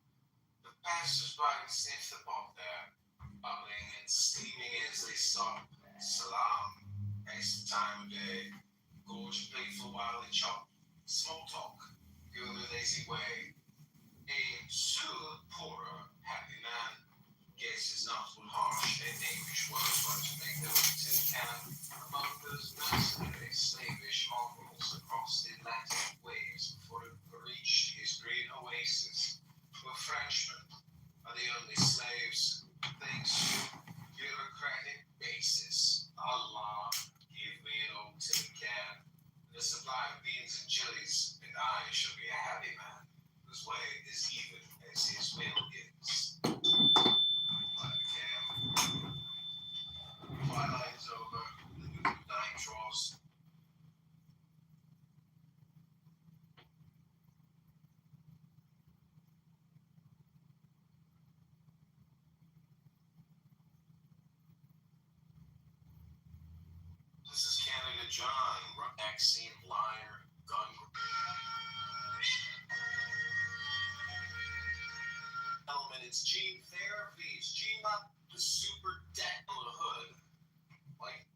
The passers-by can sniff the pot there, bubbling and steaming as they stop. Salam, pass the time of day, gorge playful while they chop. Small talk, go the lazy way. A soothe poorer, happy man. Guesses not what harsh and knavish words want to make their way to the can. Among those mercenary, slavish mongrels across the Atlantic waves before it reached his green oasis, were Frenchmen are the only slaves, thanks to bureaucratic basis. Allah, give me an old tin can, and a supply of beans and chilies, and I shall be a happy man, whose way is even as his will is. Like a can. Twilight is over, the new night draws. This is Candidate John, vaccine liar, gun. Element, it's gene therapy. It's gene, not the super deck on the hood. Like,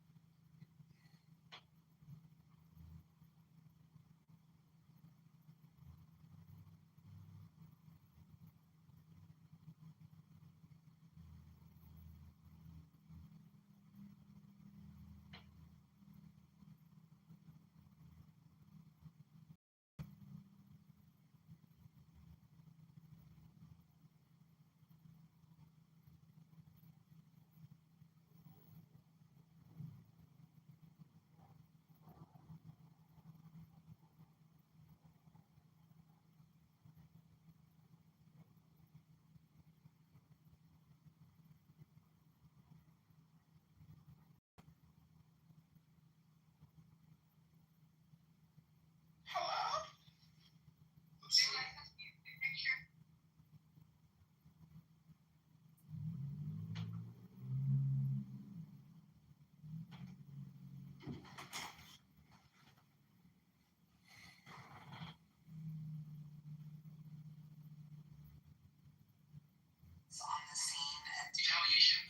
hello? Let's see. On the scene and retaliation.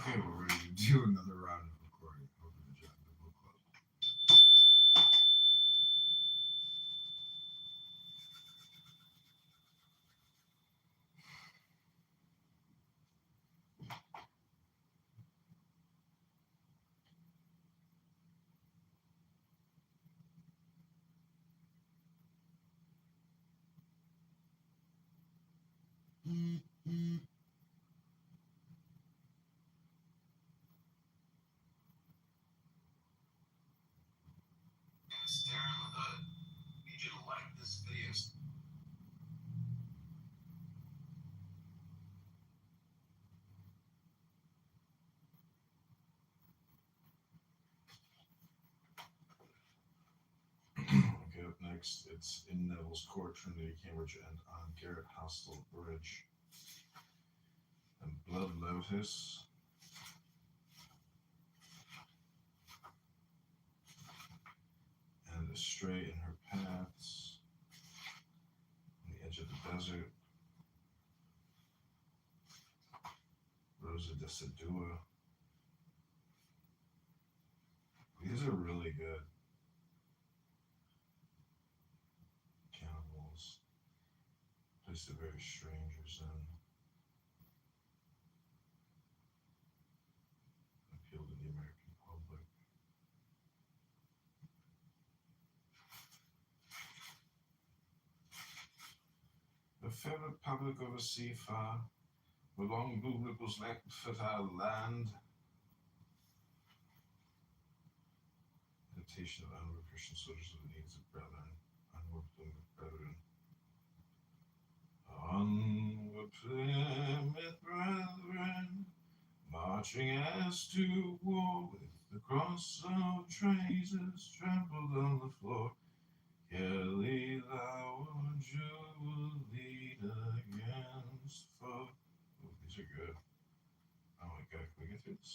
Okay, we're ready to do another round of recording. Open the book club. Darren the Hood. Need you to like this video. Okay, up next, it's in Neville's Court, Trinity, Cambridge, and on Garrett Hostel Bridge. And Blood Lotus. And Astray in Her Paths. On the Edge of the Desert. Rosa Decidua. These are really good. Cannibals. Place the very strangers in. Appeal to the American public. The favorite public of a sea far, where long blue ripples like fertile land. Meditation of onward Christian soldiers of the needs of brethren. Onward Plymouth brethren. Onward Plymouth brethren, marching as to war with the cross of traces trampled on the floor. Carry thou you will lead against foe. Oh, these are good. Oh my god, can we get through this?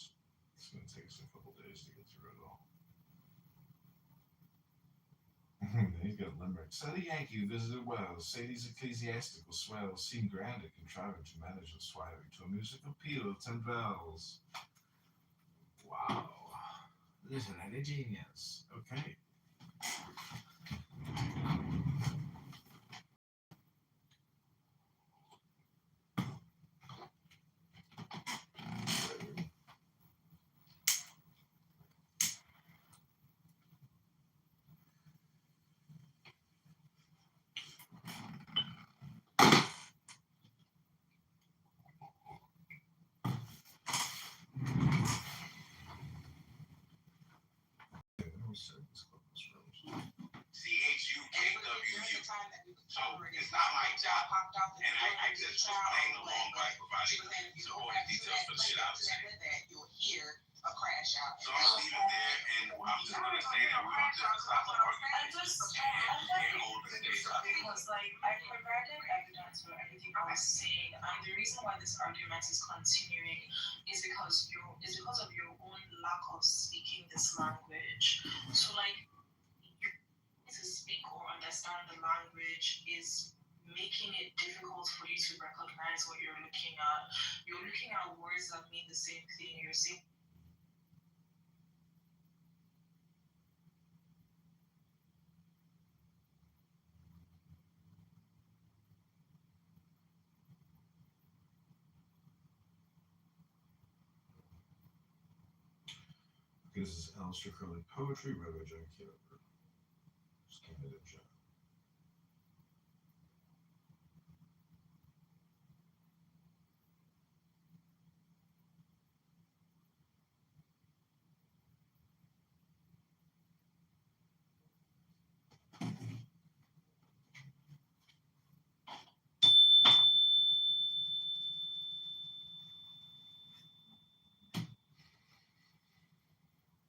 It's going to take us a couple days to get through it all. Then he's got Limerick. Say the Yankee who visited Wales. Say these ecclesiastical swells seem grand at contriving to manage the swiring to a musical peal of 10 bells. Wow. Listen, a genius. Okay. CHUKWU. So it's not my job. And I just was playing along by providing supporting details for the shit I was saying. You'll hear a crash out. So I'll leave it there, and I'm just going to say that we're on different sides of the argument. Because I provided evidence for everything I was saying, and the reason why this argument is continuing is because of your own lack of speaking this language. So you to speak or understand the language is making it difficult for you to recognize what you're looking at. You're looking at words that mean the same thing. You're saying This is Alistair Crowley Poetry, read by John Kitover. Just Canada John.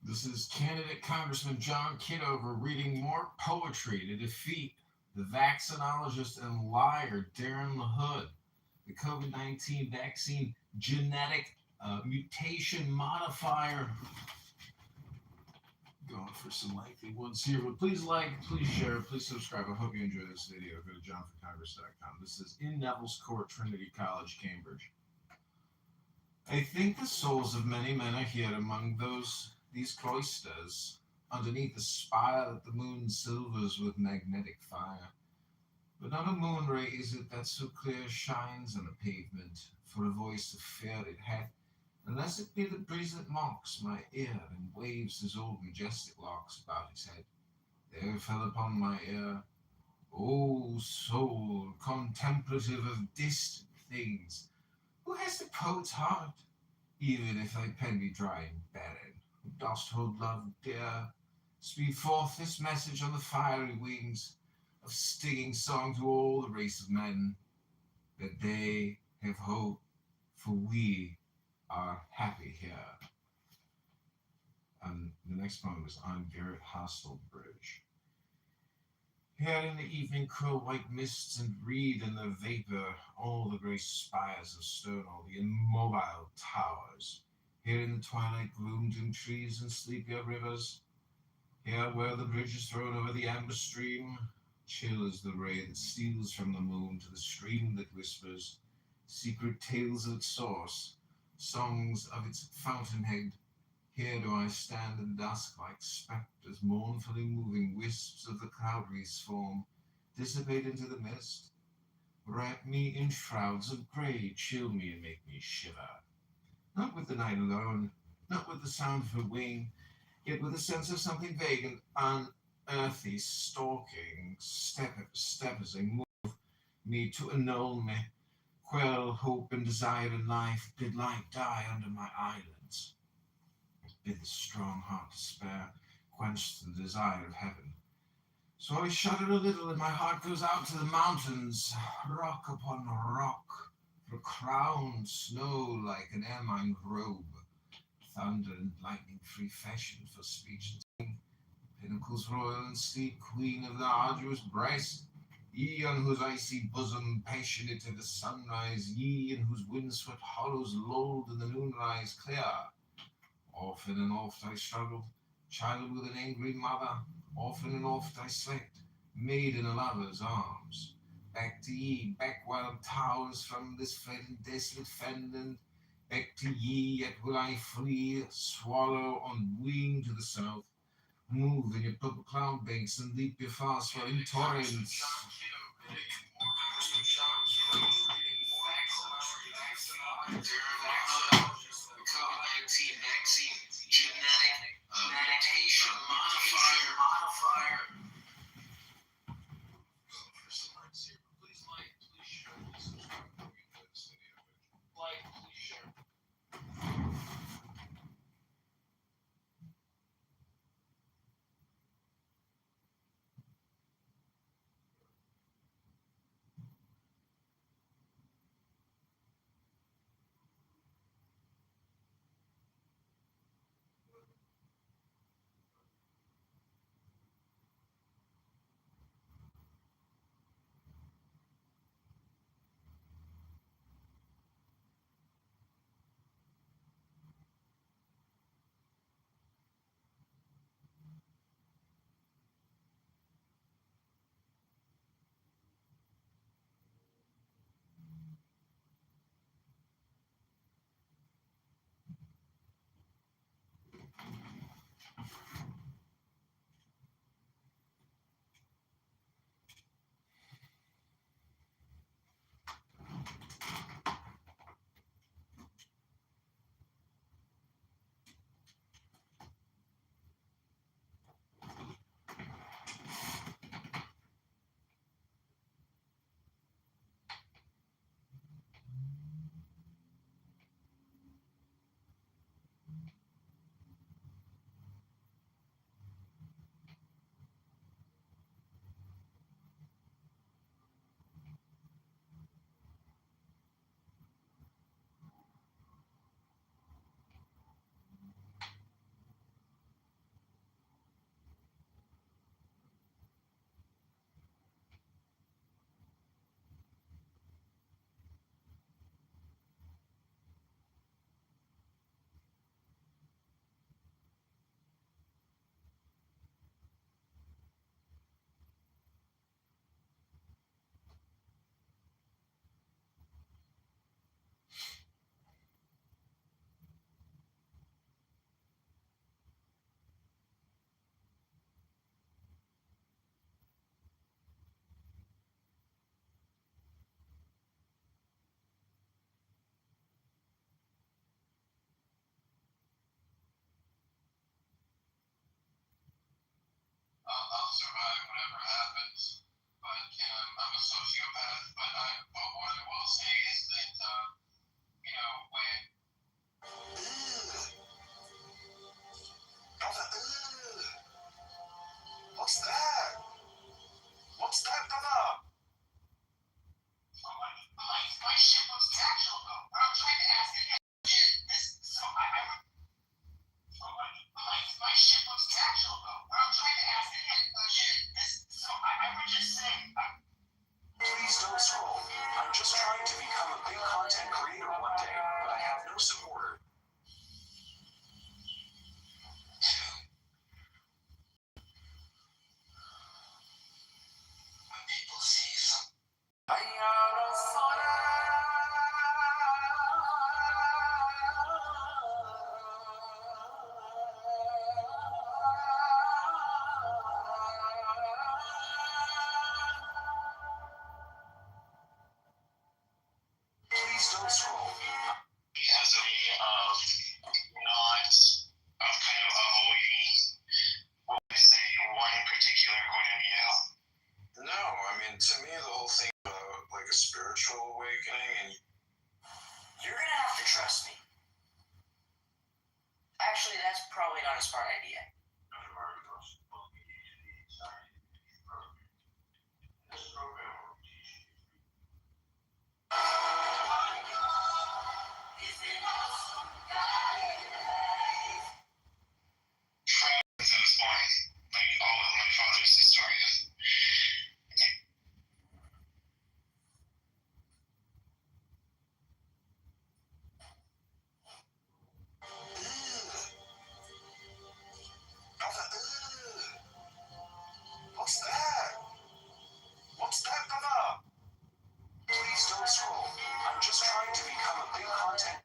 This is candidate Congressman John Kitover reading more poetry to defeat the vaccinologist and liar Darren LaHood, the COVID-19 vaccine genetic mutation modifier. Going for some lengthy ones here, but please like, please share, please subscribe. I hope you enjoy this video. Go to johnforcongress.com. This is in Neville's Court, Trinity College, Cambridge. I think the souls of many men are hid among these cloisters, underneath the spire that the moon silvers with magnetic fire. But not a moon ray is it that so clear shines on the pavement, for a voice of fear it hath, unless it be the breeze that mocks my ear and waves his old majestic locks about his head. There fell upon my ear, O soul contemplative of distant things. Who has the poet's heart? Even if thy pen be dry and barren, who dost hold love dear, speed forth this message on the fiery wings of stinging song to all the race of men, that they have hope, for we are happy here. And the next poem is on Garrett Hostel Bridge. Here in the evening curl white mists and read in the vapor all the grey spires of stone, all the immobile towers. Here in the twilight gloom dim trees and sleepier rivers. Here where the bridge is thrown over the amber stream, chill is the ray that steals from the moon to the stream that whispers secret tales of its source, songs of its fountainhead. Here do I stand in dusk like spectres mournfully moving, wisps of the cloud wreaths form, dissipate into the mist, wrap me in shrouds of grey, chill me and make me shiver. Not with the night alone, not with the sound of her wing, yet with a sense of something vague and unearthly stalking, step after step as they move me to annul me, quell hope and desire in life, bid light die under my eyelids. Bid the strong heart despair, quench the desire of heaven. So I shudder a little, and my heart goes out to the mountains, rock upon rock, for crowned snow like an ermine robe, thunder and lightning free fashion for speech and singing, pinnacles royal and steep, queen of the arduous breast, ye on whose icy bosom passionate in the sunrise, ye in whose windswept hollows lulled in the moonrise clear. Often and oft I struggled, child with an angry mother. Often and oft I slept, maid in a lover's arms. Back to ye, back wild towers from this fled and desolate fenland. Back to ye, yet will I flee, swallow on wing to the south. Move in your purple cloud banks and leap your fast flowing torrents. COVID-19 vaccine genetic mutation modifier. Please like, please share, please subscribe. Like, please share. not a smart idea. What's that? What's that, brother? Please don't scroll. I'm just trying to become a big content.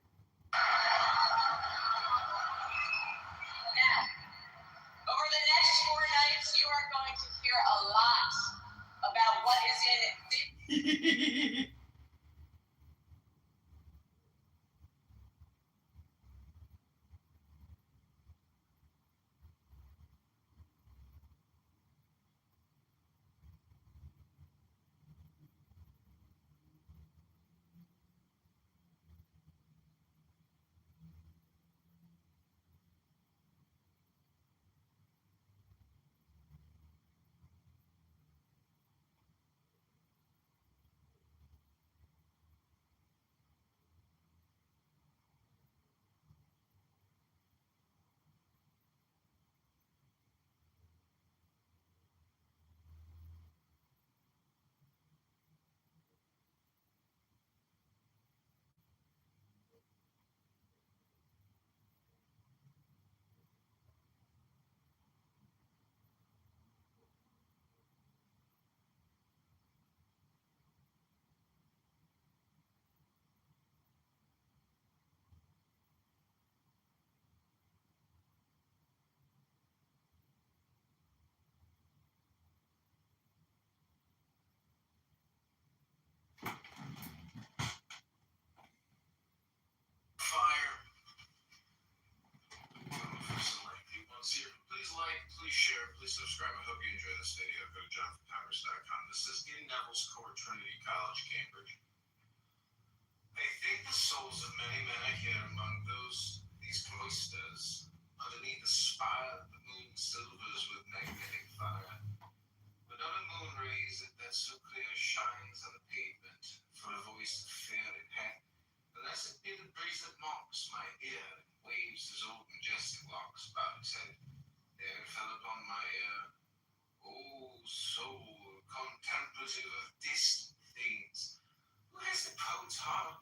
Now, over the next 4 nights, you are going to hear a lot about what is in this. Fire. Please like, please share, please subscribe. I hope you enjoyed this video. Go to jonathanpowers.com. This is in Neville's Court, Trinity College, Cambridge. I think the souls of many men are here among these cloisters, underneath the spire the moon silvers with magnetic fire. But not a moon rays that so clear shines on the pavement, for a voice of fear it hath, unless it be the breeze that mocks my ear, and waves his old majestic locks about his head. There fell upon my ear, O soul, contemplative of distant things, who has the poet's heart,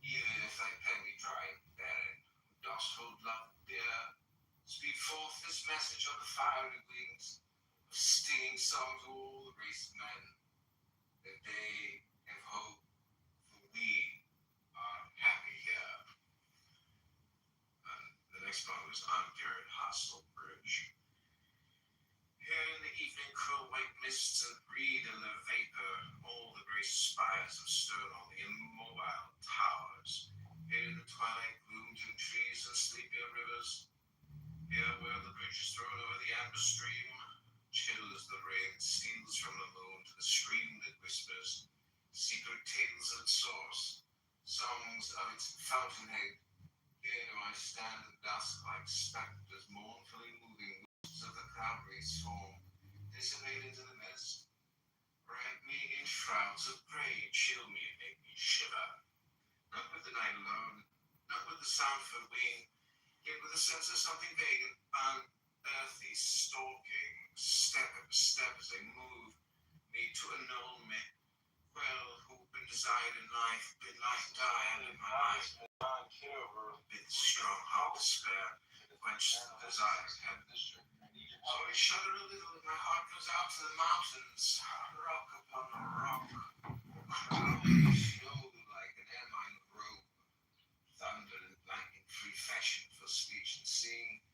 even if thy pen be dry and barren, dost hold love dear, speak forth this message on the fiery wings, of stinging song to all the race of men, that they have hope, for we are happy here. The next poem is on Garrett Hostel Bridge. Here in the evening curl white mists and breed in their vapor all the grey spires of stone on the immobile towers. Here in the twilight glooms in trees and sleepier rivers. Here where the bridge is thrown over the amber stream, chill as the rain steals from the moon to the stream that whispers secret tales of its source, songs of its fountainhead. Here do I stand at dusk like spectres mournfully moving, wisps of the cloud wreaths form, dissipate into the mist. Wrap me in shrouds of grey, chill me and make me shiver. Not with the night alone, not with the sound of her wing, yet with a sense of something vague and unearthly stalking, step after step as they move me to annul me. Well, hope and desire in life, bid life die under my eyes. Kitover, bid the strong heart despair, quench the desires of heaven. So I shudder a little and my heart goes out to the mountains, rock upon the rock, snow like an ermine robe, thunder and lightning free fashion for speech and seeing,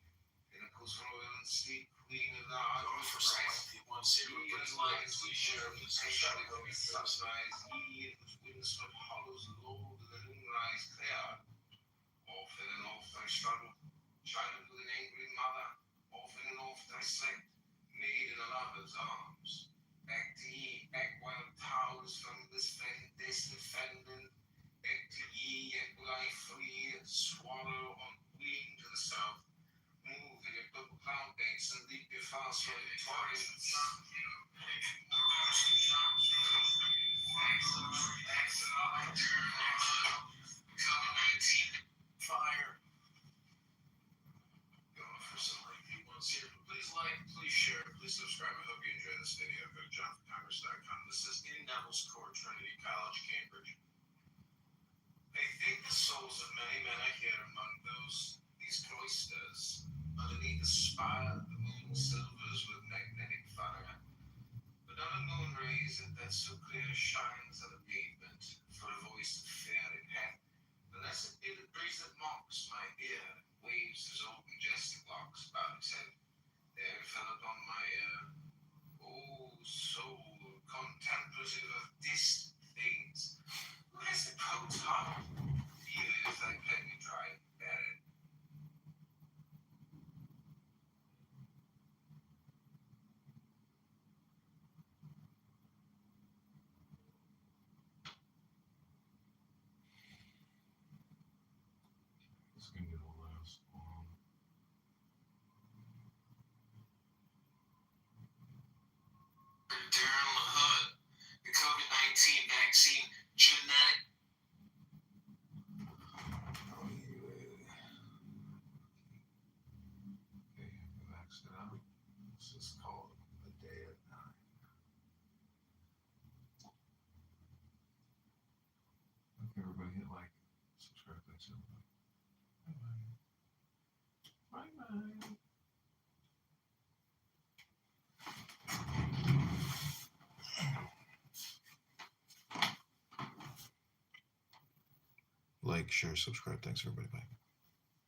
pinnacles royal and steep, queen of the art of Christ. Ye and lions we share in the sunshine of the sunrise, ye in whose windswept hollows Lord of the moonrise clear. Often and oft I struggled, child with an angry mother, often and oft I slept, maid in a lover's arms. Back to ye, back wild towers from this defendant, back to ye, yet will I free, swallow on wing to the south, move in your Fire. Going for some lengthy ones here. Please like, please share, please subscribe. I hope you enjoyed this video. Go to johncongress.com. This is in Neville's Court, Trinity College, Cambridge. They think the souls of many men are here among these cloisters. Underneath the spire, the moon silvers with magnetic fire. But on the moon rays that so clear shines on the pavement, for a voice of fear and hath. The lesson be the breeze that mocks my ear, waves his old majestic locks about his head. There fell upon my ear, oh soul, contemplative of distant things, who has the poet's heart, even if thy pen be dry and barren. It's gonna be the last one. During the hood, the COVID-19 vaccine genetic. Okay, we maxed it out. This is called A Day at 9. Okay, everybody hit like, subscribe, thanks everybody. Bye bye. Like, share, subscribe. Thanks everybody. Bye.